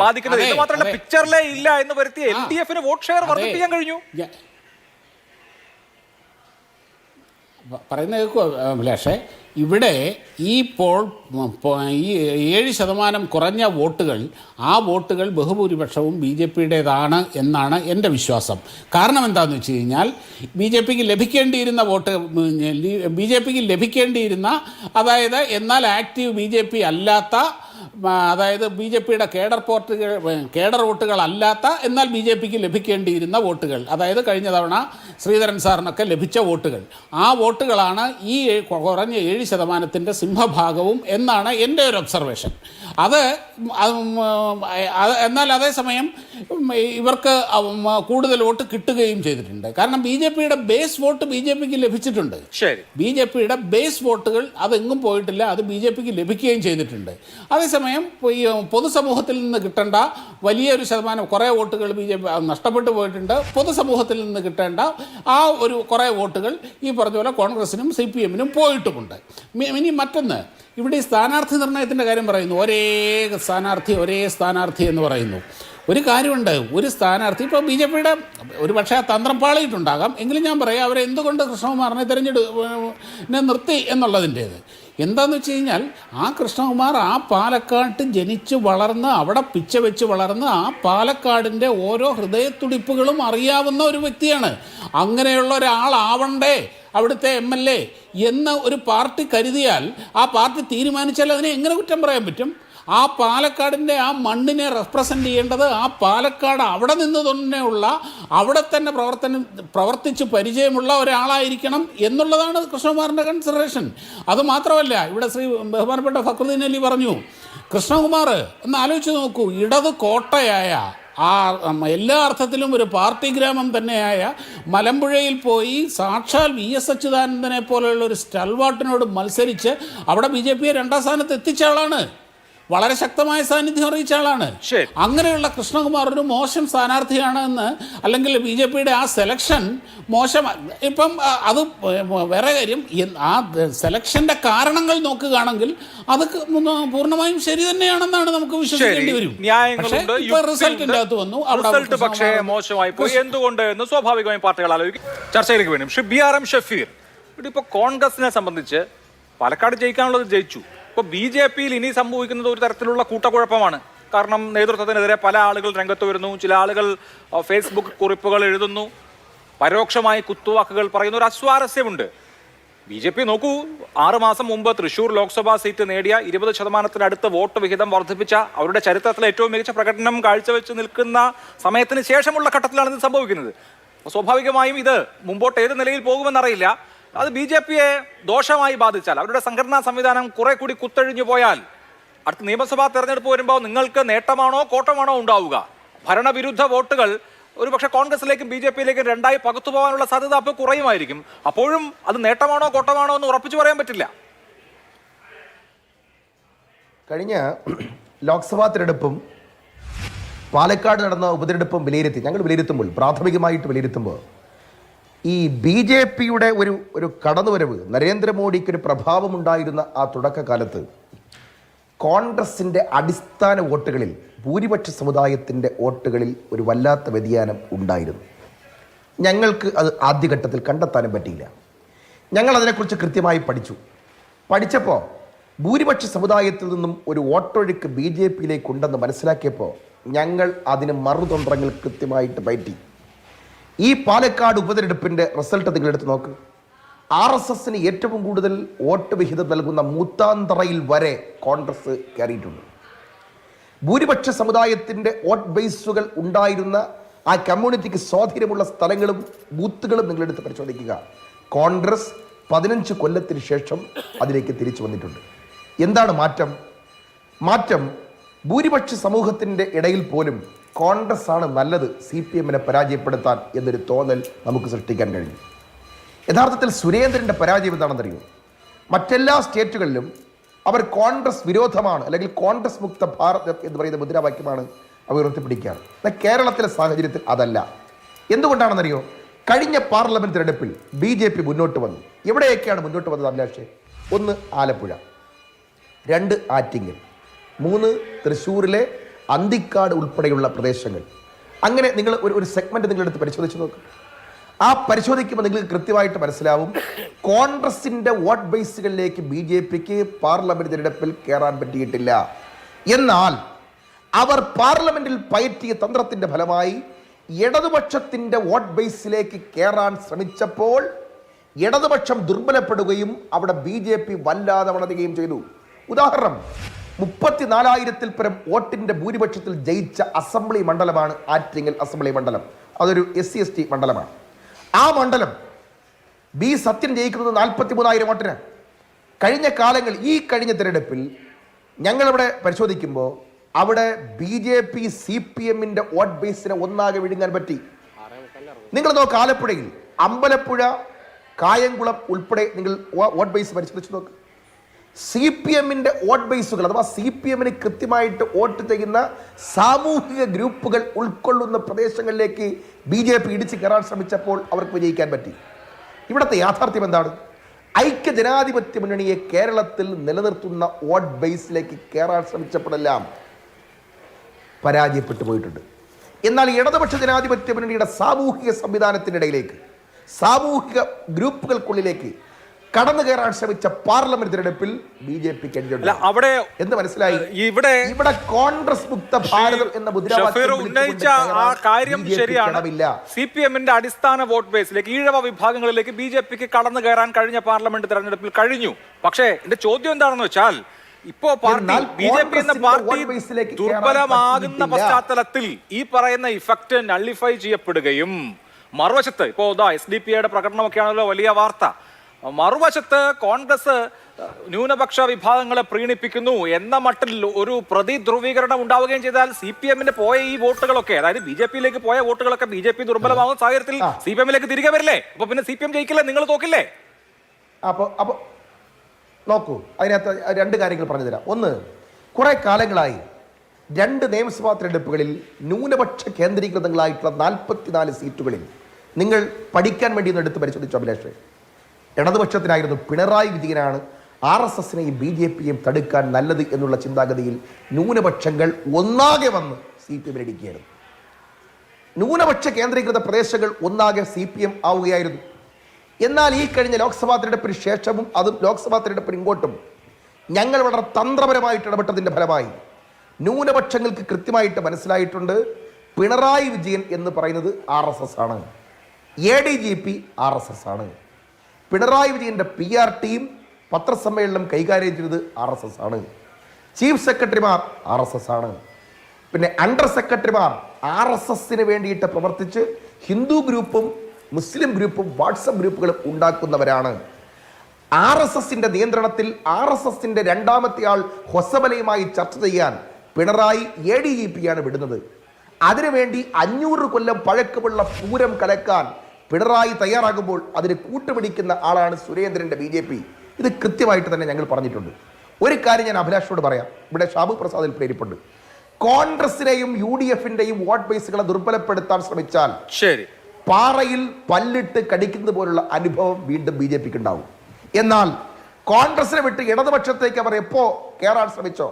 ബാധിക്കുന്നത്? ഇത് മാത്രമല്ല, പിക്ചറിലേ ഇല്ല എന്ന് വരുത്തിയ LDF-ന് വോട്ട് ഷെയർ വർദ്ധിപ്പിക്കാൻ കഴിഞ്ഞു. പറയുന്നത് കേൾക്കുമോ അഭിലാഷേ? ഇവിടെ ഈ 7% കുറഞ്ഞ വോട്ടുകൾ, ആ വോട്ടുകൾ ബഹുഭൂരിപക്ഷവും BJP-യുടേതാണ് എന്നാണ് എൻ്റെ വിശ്വാസം. കാരണം എന്താണെന്ന് വെച്ച് കഴിഞ്ഞാൽ BJP-ക്ക് ലഭിക്കേണ്ടിയിരുന്ന അതായത് എന്നാൽ ആക്റ്റീവ് BJP അല്ലാത്ത, അതായത് BJP-യുടെ കേഡർ വോട്ടുകൾ അല്ലാത്ത എന്നാൽ BJP-ക്ക് ലഭിക്കേണ്ടിയിരുന്ന വോട്ടുകൾ, അതായത് കഴിഞ്ഞ തവണ ശ്രീധരൻ സാറിനൊക്കെ ലഭിച്ച വോട്ടുകൾ, ആ വോട്ടുകളാണ് ഈ കുറഞ്ഞ 7%-ന്റെ സിംഹഭാഗവും എന്നാണ് എൻ്റെ ഒരു ഒബ്സർവേഷൻ. എന്നാൽ അതേസമയം ഇവർക്ക് കൂടുതൽ വോട്ട് കിട്ടുകയും ചെയ്തിട്ടുണ്ട്. കാരണം BJP-യുടെ ബേസ് വോട്ട് BJP-ക്ക് ലഭിച്ചിട്ടുണ്ട്. BJP-യുടെ ബേസ് വോട്ടുകൾ അതെങ്ങും പോയിട്ടില്ല, അത് BJP-ക്ക് ലഭിക്കുകയും ചെയ്തിട്ടുണ്ട്. അതേസമയം ഈ പൊതുസമൂഹത്തിൽ നിന്ന് കിട്ടേണ്ട വലിയൊരു ശതമാനം കുറേ വോട്ടുകൾ BJP നഷ്ടപ്പെട്ടു പോയിട്ടുണ്ട്. പൊതുസമൂഹത്തിൽ നിന്ന് കിട്ടേണ്ട ആ ഒരു കുറേ വോട്ടുകൾ ഈ പറഞ്ഞ പോലെ കോൺഗ്രസിനും CPM-നും പോയിട്ടുമുണ്ട്. ഇനി മറ്റൊന്ന്, ഇവിടെ ഈ സ്ഥാനാർത്ഥി നിർണയത്തിൻ്റെ കാര്യം പറയുന്നു. ഒരേ സ്ഥാനാർത്ഥി എന്ന് പറയുന്നു. ഒരു കാര്യമുണ്ട്, ഒരു സ്ഥാനാർത്ഥി ഇപ്പോൾ BJP-യുടെ ഒരു പക്ഷേ ആ തന്ത്രം പാളിയിട്ടുണ്ടാകാം, എങ്കിലും ഞാൻ പറയാം അവരെ എന്തുകൊണ്ട് കൃഷ്ണകുമാറിനെ നിർത്തി എന്നുള്ളതിൻ്റേത്. എന്താണെന്ന് വെച്ച് കഴിഞ്ഞാൽ ആ കൃഷ്ണകുമാർ ആ പാലക്കാട്ട് ജനിച്ച് വളർന്ന് അവിടെ പിച്ച വെച്ച് വളർന്ന് ആ പാലക്കാടിൻ്റെ ഓരോ ഹൃദയത്തുടിപ്പുകളും അറിയാവുന്ന ഒരു വ്യക്തിയാണ്. അങ്ങനെയുള്ള ഒരാളാവണ്ടേ അവിടുത്തെ MLA എന്ന് ഒരു പാർട്ടി കരുതിയാൽ, ആ പാർട്ടി തീരുമാനിച്ചാൽ അതിനെ എങ്ങനെ കുറ്റം പറയാൻ പറ്റും? ആ പാലക്കാടിൻ്റെ ആ മണ്ണിനെ റെപ്രസെൻ്റ് ചെയ്യേണ്ടത് ആ പാലക്കാട് അവിടെ നിന്ന് തന്നെയുള്ള അവിടെ തന്നെ പ്രവർത്തിച്ച് പരിചയമുള്ള ഒരാളായിരിക്കണം എന്നുള്ളതാണ് കൃഷ്ണകുമാറിൻ്റെ കൺസിഡറേഷൻ. അതുമാത്രമല്ല, ഇവിടെ ബഹുമാനപ്പെട്ട ഫക്രുദ്ദീൻ അലി പറഞ്ഞു, കൃഷ്ണകുമാർ എന്ന് ആലോചിച്ച് നോക്കൂ, ഇടത് കോട്ടയായ ആ എല്ലാ അർത്ഥത്തിലും ഒരു പാർട്ടി ഗ്രാമം തന്നെയായ മലമ്പുഴയിൽ പോയി സാക്ഷാൽ VS അച്യുതാനന്ദനെ പോലെയുള്ള ഒരു സ്റ്റൽവാർട്ടിനോട് മത്സരിച്ച് അവിടെ BJP-യെ 2ാം സ്ഥാനത്ത് എത്തിച്ച ആളാണ്, വളരെ ശക്തമായ സാന്നിധ്യം അറിയിച്ച ആളാണ്. അങ്ങനെയുള്ള കൃഷ്ണകുമാർ ഒരു മോശം സ്ഥാനാർത്ഥിയാണ് എന്ന്, അല്ലെങ്കിൽ BJP-യുടെ ആ സെലക്ഷൻ മോശം. ഇപ്പം അത് വേറെ കാര്യം, ആ സെലക്ഷൻ്റെ കാരണങ്ങൾ നോക്കുകയാണെങ്കിൽ അത് പൂർണ്ണമായും ശരി തന്നെയാണെന്നാണ് നമുക്ക് വിശ്വസിക്കേണ്ടി വരും. പക്ഷേ ഇപ്പോൾ റിസൾട്ടിൻ്റെ അകത്ത് വന്നു, അവിടെ പക്ഷേ മോശമായി പോയി. എന്തുകൊണ്ട് എന്ന് സ്വാഭാവികമായും പാർട്ടികൾ ആലോചിക്കും. ചർച്ചയിലേക്ക് വേണം. BRM ഷഫീർ, ഇപ്പോൾ കോൺഗ്രസിനെ സംബന്ധിച്ച് പാലക്കാട് ജയിക്കാനുള്ളത് ജയിച്ചു. ഇപ്പോൾ BJP-യിൽ ഇനി സംഭവിക്കുന്നത് ഒരു തരത്തിലുള്ള കൂട്ടക്കുഴപ്പമാണ്. കാരണം നേതൃത്വത്തിനെതിരെ പല ആളുകൾ രംഗത്ത് വരുന്നു, ചില ആളുകൾ ഫേസ്ബുക്ക് കുറിപ്പുകൾ എഴുതുന്നു, പരോക്ഷമായി കുത്തുവാക്കുകൾ പറയുന്ന ഒരു അസ്വാരസ്യമുണ്ട്. BJP നോക്കൂ, 6 മാസം മുമ്പ് തൃശ്ശൂർ ലോക്സഭാ സീറ്റ് നേടിയ 20% വോട്ട് വിഹിതം വർദ്ധിപ്പിച്ച അവരുടെ ചരിത്രത്തിലെ ഏറ്റവും മികച്ച പ്രകടനം കാഴ്ചവെച്ച് നിൽക്കുന്ന സമയത്തിന് ശേഷമുള്ള ഘട്ടത്തിലാണ് ഇത് സംഭവിക്കുന്നത്. സ്വാഭാവികമായും ഇത് മുമ്പോട്ട് ഏത് നിലയിൽ പോകുമെന്നറിയില്ല. അത് BJP-യെ ദോഷമായി ബാധിച്ചാൽ, അവരുടെ സംഘടനാ സംവിധാനം കുറെ കൂടി കുത്തഴിഞ്ഞു പോയാൽ, അടുത്ത നിയമസഭാ തെരഞ്ഞെടുപ്പ് വരുമ്പോൾ നിങ്ങൾക്ക് നേട്ടമാണോ കോട്ടമാണോ ഉണ്ടാവുക? ഭരണവിരുദ്ധ വോട്ടുകൾ ഒരുപക്ഷെ കോൺഗ്രസിലേക്കും BJP-യിലേക്കും 2ആയി പകുത്തു പോകാനുള്ള സാധ്യത അപ്പോൾ കുറയുമായിരിക്കും. അപ്പോഴും അത് നേട്ടമാണോ കോട്ടമാണോ എന്ന് ഉറപ്പിച്ചു പറയാൻ പറ്റില്ല. കഴിഞ്ഞ ലോക്സഭാ തെരഞ്ഞെടുപ്പും പാലക്കാട് നടന്ന ഉപതെരഞ്ഞെടുപ്പും വിലയിരുത്തുമ്പോൾ പ്രാഥമികമായിട്ട് വിലയിരുത്തുമ്പോൾ ഈ BJP-യുടെ ഒരു കടന്നുവരവ്, നരേന്ദ്രമോദിക്കൊരു പ്രഭാവമുണ്ടായിരുന്ന ആ തുടക്കകാലത്ത് കോൺഗ്രസിൻ്റെ അടിസ്ഥാന വോട്ടുകളിൽ, ഭൂരിപക്ഷ സമുദായത്തിൻ്റെ വോട്ടുകളിൽ ഒരു വല്ലാത്ത വ്യതിയാനം ഉണ്ടായിരുന്നു. ഞങ്ങൾക്ക് അത് ആദ്യഘട്ടത്തിൽ കണ്ടെത്താനും പറ്റിയില്ല. ഞങ്ങൾ അതിനെക്കുറിച്ച് കൃത്യമായി പഠിച്ചപ്പോൾ ഭൂരിപക്ഷ സമുദായത്തിൽ നിന്നും ഒരു വോട്ടൊഴുക്ക് BJP-യിലേക്ക് ഉണ്ടെന്ന് മനസ്സിലാക്കിയപ്പോൾ ഞങ്ങൾ അതിന് മറുതന്ത്രങ്ങൾ കൃത്യമായിട്ട് പറ്റി. ഈ പാലക്കാട് ഉപതെരഞ്ഞെടുപ്പിൻ്റെ റിസൾട്ട് നിങ്ങളെടുത്ത് നോക്ക്. RSSന് ഏറ്റവും കൂടുതൽ വോട്ട് വിഹിതം നൽകുന്ന മൂത്താന്തറയിൽ വരെ കോൺഗ്രസ് കയറിയിട്ടുണ്ട്. ഭൂരിപക്ഷ സമുദായത്തിൻ്റെ വോട്ട് ബേസുകൾ ഉണ്ടായിരുന്ന ആ കമ്മ്യൂണിറ്റിക്ക് സ്വാധീനമുള്ള സ്ഥലങ്ങളും ബൂത്തുകളും നിങ്ങളെടുത്ത് പരിശോധിക്കുക. കോൺഗ്രസ് 15 കൊല്ലത്തിന് ശേഷം അതിലേക്ക് തിരിച്ചു വന്നിട്ടുണ്ട്. എന്താണ് മാറ്റം? മാറ്റം ഭൂരിപക്ഷ സമൂഹത്തിൻ്റെ ഇടയിൽ പോലും കോൺഗ്രസ് ആണ് നല്ലത് CPM-നെ പരാജയപ്പെടുത്താൻ എന്നൊരു തോന്നൽ നമുക്ക് സൃഷ്ടിക്കാൻ കഴിഞ്ഞു. യഥാർത്ഥത്തിൽ സുരേന്ദ്രൻ്റെ പരാജയം എന്താണെന്നറിയോ? മറ്റെല്ലാ സ്റ്റേറ്റുകളിലും അവർ കോൺഗ്രസ് വിരോധമാണ്, അല്ലെങ്കിൽ കോൺഗ്രസ് മുക്ത ഭാരത് എന്ന് പറയുന്ന മുദ്രാവാക്യമാണ് അവർ ഉയർത്തിപ്പിടിക്കുകയാണ്. എന്നാൽ കേരളത്തിലെ സാഹചര്യത്തിൽ അതല്ല. എന്തുകൊണ്ടാണെന്നറിയോ? കഴിഞ്ഞ പാർലമെന്റ് തിരഞ്ഞെടുപ്പിൽ BJP മുന്നോട്ട് വന്നു. എവിടെയൊക്കെയാണ് മുന്നോട്ട് വന്നത് അഭിലാഷേ? 1 ആലപ്പുഴ, 2 ആറ്റിങ്ങൽ, 3 തൃശ്ശൂരിലെ അന്തിക്കാട് ഉൾപ്പെടെയുള്ള പ്രദേശങ്ങൾ. അങ്ങനെ നിങ്ങൾ ഒരു സെഗ്മെന്റ് നിങ്ങളെടുത്ത് പരിശോധിച്ച് നോക്കും. ആ പരിശോധിക്കുമ്പോൾ നിങ്ങൾക്ക് കൃത്യമായിട്ട് മനസ്സിലാവും കോൺഗ്രസിന്റെ വോട്ട് ബേസുകളിലേക്ക് BJPക്ക് പാർലമെന്റ് തിരഞ്ഞെടുപ്പിൽ കയറാൻ പറ്റിയിട്ടില്ല. എന്നാൽ അവർ പാർലമെന്റിൽ പയറ്റിയ തന്ത്രത്തിന്റെ ഫലമായി ഇടതുപക്ഷത്തിന്റെ വോട്ട് ബേസിലേക്ക് കയറാൻ ശ്രമിച്ചപ്പോൾ ഇടതുപക്ഷം ദുർബലപ്പെടുകയും അവിടെ BJP വല്ലാതെ വളരുകയും ചെയ്തു. ഉദാഹരണം, 34,000-ൽ പരം വോട്ടിന്റെ ഭൂരിപക്ഷത്തിൽ ജയിച്ച അസംബ്ലി മണ്ഡലമാണ് ആറ്റിങ്ങൽ അസംബ്ലി മണ്ഡലം. അതൊരു SC/ST മണ്ഡലമാണ്. ആ മണ്ഡലം B സത്യൻ ജയിക്കുന്നത് 43,000 വോട്ടിന്. കഴിഞ്ഞ കാലങ്ങൾ ഈ കഴിഞ്ഞ തിരഞ്ഞെടുപ്പിൽ ഞങ്ങളിവിടെ പരിശോധിക്കുമ്പോൾ അവിടെ BJP CPM-ന്റെ വോട്ട് ബേസിനെ ഒന്നാകെ വിഴുങ്ങാൻ പറ്റി. നിങ്ങൾ നോക്ക്, ആലപ്പുഴയിൽ അമ്പലപ്പുഴ, കായംകുളം ഉൾപ്പെടെ നിങ്ങൾ വോട്ട് ബേസ് പരിശോധിച്ച് നോക്ക്. CPM-ന്റെ വോട്ട് ബേസുകൾ അഥവാ CPM-ന് കൃത്യമായിട്ട് വോട്ട് ചെയ്യുന്ന സാമൂഹിക ഗ്രൂപ്പുകൾ ഉൾക്കൊള്ളുന്ന പ്രദേശങ്ങളിലേക്ക് BJP ഇടിച്ചു കയറാൻ ശ്രമിച്ചപ്പോൾ അവർക്ക് വിജയിക്കാൻ പറ്റി. ഇവിടുത്തെ യാഥാർത്ഥ്യം എന്താണ്? ഐക്യ ജനാധിപത്യ മുന്നണിയെ കേരളത്തിൽ നിലനിർത്തുന്ന വോട്ട് ബേസിലേക്ക് കയറാൻ ശ്രമിച്ചപ്പോഴെല്ലാം പരാജയപ്പെട്ടു പോയിട്ടുണ്ട്. എന്നാൽ ഇടതുപക്ഷ ജനാധിപത്യ മുന്നണിയുടെ സാമൂഹിക സംവിധാനത്തിനിടയിലേക്ക്, സാമൂഹിക ഗ്രൂപ്പുകൾക്കുള്ളിലേക്ക് കടന്നു കയറാൻ ശ്രമിച്ച പാർലമെന്റ് തിരഞ്ഞെടുപ്പിൽ BJPക്ക് അവിടെ എന്ത് മനസ്സിലായി? ഇവിടെ കോൺഗ്രസ് മുക്ത ഭാരതം എന്ന ഉന്നയിച്ച ആ കാര്യം ശരിയാണ്. CPM-ന്റെ അടിസ്ഥാന വോട്ട് ബേസിലേക്ക് ഈഴവ വിഭാഗങ്ങളിലേക്ക് BJPക്ക് കടന്നു കയറാൻ കഴിഞ്ഞ പാർലമെന്റ് തെരഞ്ഞെടുപ്പിൽ കഴിഞ്ഞു. പക്ഷേ എന്റെ ചോദ്യം എന്താണെന്ന് വെച്ചാൽ, ഇപ്പോ BJP എന്ന പാർട്ടി ദുർബലമാകുന്ന പശ്ചാത്തലത്തിൽ ഈ പറയുന്ന ഇഫക്റ്റ് നള്ളിഫൈ ചെയ്യപ്പെടുകയും, മറുവശത്ത് ഇപ്പോ SDP-യുടെ പ്രകടനമൊക്കെയാണല്ലോ വലിയ വാർത്ത, മറുവശത്ത് കോൺഗ്രസ് ന്യൂനപക്ഷ വിഭാഗങ്ങളെ പ്രീണിപ്പിക്കുന്നു എന്ന മട്ടിൽ ഒരു പ്രതിധ്രുവീകരണം ഉണ്ടാവുകയും ചെയ്താൽ CPM-ന്റെ പോയ ഈ വോട്ടുകളൊക്കെ, അതായത് BJP-ലേക്ക് പോയ വോട്ടുകളൊക്കെ BJP ദുർബലമാകുന്ന സാഹചര്യത്തിൽ CPM-ലേക്ക് തിരികെ വരില്ലേ? അപ്പൊ പിന്നെ CPM ജയിക്കില്ലേ? നിങ്ങൾ തോക്കില്ലേ? അപ്പൊ നോക്കൂ, അതിനകത്ത് 2 കാര്യങ്ങൾ പറഞ്ഞു തരാം. ഒന്ന്, കുറെ കാലങ്ങളായി 2 നിയമസഭാ തെരഞ്ഞെടുപ്പുകളിൽ ന്യൂനപക്ഷ കേന്ദ്രീകൃതങ്ങളായിട്ടുള്ള 44 സീറ്റുകളിൽ നിങ്ങൾ പഠിക്കാൻ വേണ്ടി ഒന്ന് എടുത്ത് പരിശോധിച്ചു അഭിലാഷ്. ഇടതുപക്ഷത്തിനായിരുന്നു. പിണറായി വിജയനാണ് RSS-നെയും BJP-യും തടുക്കാൻ നല്ലത് എന്നുള്ള ചിന്താഗതിയിൽ ന്യൂനപക്ഷങ്ങൾ ഒന്നാകെ വന്ന് CPM-നെ ഇടിക്കുകയായിരുന്നു. ന്യൂനപക്ഷ കേന്ദ്രീകൃത പ്രദേശങ്ങൾ ഒന്നാകെ CPM ആവുകയായിരുന്നു. എന്നാൽ ഈ കഴിഞ്ഞ ലോക്സഭാ തെരഞ്ഞെടുപ്പിന് ശേഷവും അതും ലോക്സഭാ തെരഞ്ഞെടുപ്പിന് ഇങ്ങോട്ടും ഞങ്ങൾ വളരെ തന്ത്രപരമായിട്ട് ഇടപെട്ടതിൻ്റെ ഫലമായി ന്യൂനപക്ഷങ്ങൾക്ക് കൃത്യമായിട്ട് മനസ്സിലായിട്ടുണ്ട് പിണറായി വിജയൻ എന്ന് പറയുന്നത് RSS ആണ്, ADGP RSS ആണ്. പിണറായി വിജയൻ്റെ PR ടീം പത്രസമ്മേളനം കൈകാര്യം ചെയ്തത് RSS ആണ്. ചീഫ് സെക്രട്ടറിമാർ RSS ആണ്. പിന്നെ അണ്ടർ സെക്രട്ടറിമാർ RSS-ന് വേണ്ടിയിട്ട് പ്രവർത്തിച്ച് ഹിന്ദു ഗ്രൂപ്പും മുസ്ലിം ഗ്രൂപ്പും വാട്സപ്പ് ഗ്രൂപ്പുകളും ഉണ്ടാക്കുന്നവരാണ്. RSS-ന്റെ നിയന്ത്രണത്തിൽ RSS-ന്റെ രണ്ടാമത്തെ ആൾ ഹൊസബലയുമായി ചർച്ച ചെയ്യാൻ പിണറായി ADGP-യാണ് വിടുന്നത്. അതിനുവേണ്ടി 500 കൊല്ലം പഴക്കമുള്ള പൂരം കലക്കാൻ പിണറായി തയ്യാറാകുമ്പോൾ അതിന് കൂട്ടുപിടിക്കുന്ന ആളാണ് സുരേന്ദ്രൻ്റെ BJP. ഇത് കൃത്യമായിട്ട് തന്നെ ഞങ്ങൾ പറഞ്ഞിട്ടുണ്ട്. ഒരു കാര്യം ഞാൻ അഭിലാഷോട് പറയാം, ഇവിടെ ഷാബു പ്രസാദിൽ പ്രേരിപ്പുണ്ട്. കോൺഗ്രസിനെയും UDF-ന്റെയും വോട്ട് ബേസുകളെ ദുർബലപ്പെടുത്താൻ ശ്രമിച്ചാൽ ശരി, പാറയിൽ പല്ലിട്ട് കടിക്കുന്നത് പോലുള്ള അനുഭവം വീണ്ടും BJPക്ക് ഉണ്ടാവും. എന്നാൽ കോൺഗ്രസിനെ വിട്ട് ഇടതുപക്ഷത്തേക്ക് അവർ എപ്പോ കയറാൻ ശ്രമിച്ചോ,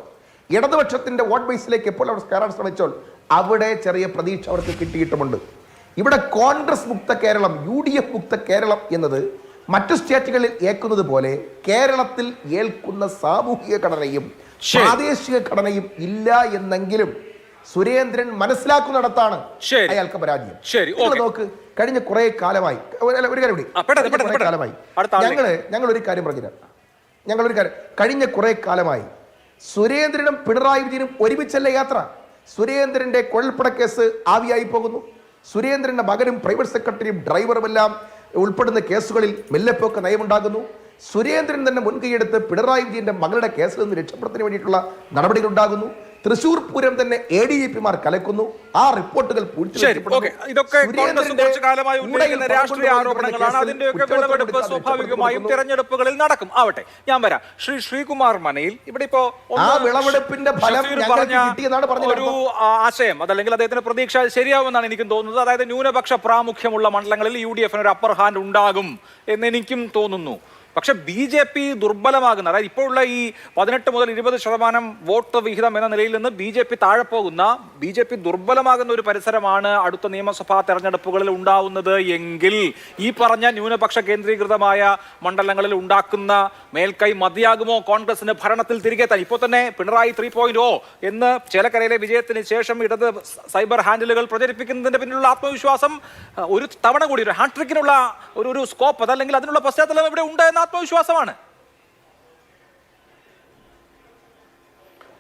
ഇടതുപക്ഷത്തിന്റെ വോട്ട് ബേസിലേക്ക് എപ്പോൾ അവർ കയറാൻ ശ്രമിച്ചോ, അവിടെ ചെറിയ പ്രതീക്ഷ അവർക്ക് കിട്ടിയിട്ടുമുണ്ട്. ഇവിടെ കോൺഗ്രസ് മുക്ത കേരളം, UDF മുക്ത കേരളം എന്നത് മറ്റു സ്റ്റേറ്റുകളിൽ ഏൽക്കുന്നത് പോലെ കേരളത്തിൽ ഏൽക്കുന്ന സാമൂഹിക ഘടനയും പ്രാദേശിക ഘടനയും ഇല്ല എന്നെങ്കിലും സുരേന്ദ്രൻ മനസ്സിലാക്കുന്നിടത്താണ് അയാൾക്ക് പരാജയം. നോക്ക്, കഴിഞ്ഞ കുറെ കാലമായി ഞങ്ങളൊരു കാര്യം പറഞ്ഞുതരാം. കഴിഞ്ഞ കുറെ കാലമായി സുരേന്ദ്രനും പിണറായി വിജയനും ഒരുമിച്ചല്ല യാത്ര. സുരേന്ദ്രന്റെ കുഴൽപ്പട കേസ് ആവിയായി പോകുന്നു. സുരേന്ദ്രന്റെ മകനും പ്രൈവറ്റ് സെക്രട്ടറിയും ഡ്രൈവറുമെല്ലാം ഉൾപ്പെടുന്ന കേസുകളിൽ മെല്ലെപ്പോക്ക് നയമുണ്ടാകുന്നു. സുരേന്ദ്രൻ തന്നെ മുൻകൈയെടുത്ത് പിണറായി വിജയന്റെ മകളുടെ കേസിൽ നിന്ന് രക്ഷപ്പെടുന്നതിന് വേണ്ടിയിട്ടുള്ള നടപടികൾ ഉണ്ടാകുന്നു. തൃശൂർ പൂരം തന്നെ ADGPമാർ കലക്കുന്നു. ആ റിപ്പോർട്ടുകൾ ഇതൊക്കെ കോൺഗ്രസ് കുറച്ചു കാലമായി ഉന്നയിക്കുന്ന രാഷ്ട്രീയ ആരോപണങ്ങളാണ്. അതിന്റെയൊക്കെ വിളവെടുപ്പ് സ്വാഭാവികമായും തെരഞ്ഞെടുപ്പുകളിൽ നടക്കും. ആവട്ടെ, ഞാൻ വരാം. ശ്രീകുമാർ മനയിൽ ഇവിടെ ഇപ്പോ വിളവെടുപ്പിന്റെ ഫലം ഒരു ആശയം, അതല്ലെങ്കിൽ അദ്ദേഹത്തിന്റെ പ്രതീക്ഷ ശരിയാവുമെന്നാണ് എനിക്കും തോന്നുന്നത്. അതായത് ന്യൂനപക്ഷ പ്രാമുഖ്യമുള്ള മണ്ഡലങ്ങളിൽ UDFന് ഒരു അപ്പർ ഹാൻഡ് ഉണ്ടാകും എന്ന് എനിക്കും തോന്നുന്നു. പക്ഷെ BJP ദുർബലമാകുന്ന, അതായത് ഇപ്പോഴുള്ള ഈ 18 മുതൽ 20% വോട്ട് വിഹിതം എന്ന നിലയിൽ നിന്ന് BJP താഴെ പോകുന്ന, BJP ദുർബലമാകുന്ന ഒരു പരിസരമാണ് അടുത്ത നിയമസഭാ തെരഞ്ഞെടുപ്പുകളിൽ ഉണ്ടാവുന്നത് എങ്കിൽ ഈ പറഞ്ഞ ന്യൂനപക്ഷ കേന്ദ്രീകൃതമായ മണ്ഡലങ്ങളിൽ ഉണ്ടാക്കുന്ന മേൽക്കൈ മതിയാകുമോ കോൺഗ്രസിന് ഭരണത്തിൽ തിരികെ എത്താൻ? ഇപ്പോൾ തന്നെ പിണറായി 3.0 എന്ന് ചേലക്കരയിലെ വിജയത്തിന് ശേഷം ഇടത് സൈബർ ഹാൻഡിലുകൾ പ്രചരിപ്പിക്കുന്നതിന്റെ പിന്നിലുള്ള ആത്മവിശ്വാസം ഒരു തവണ കൂടി ഒരു ഹാട്രിക്കിനുള്ള ഒരു സ്കോപ്പ്, അതല്ലെങ്കിൽ അതിനുള്ള പശ്ചാത്തലം ഇവിടെ ഉണ്ട് എന്ന ആത്മവിശ്വാസമാണ്.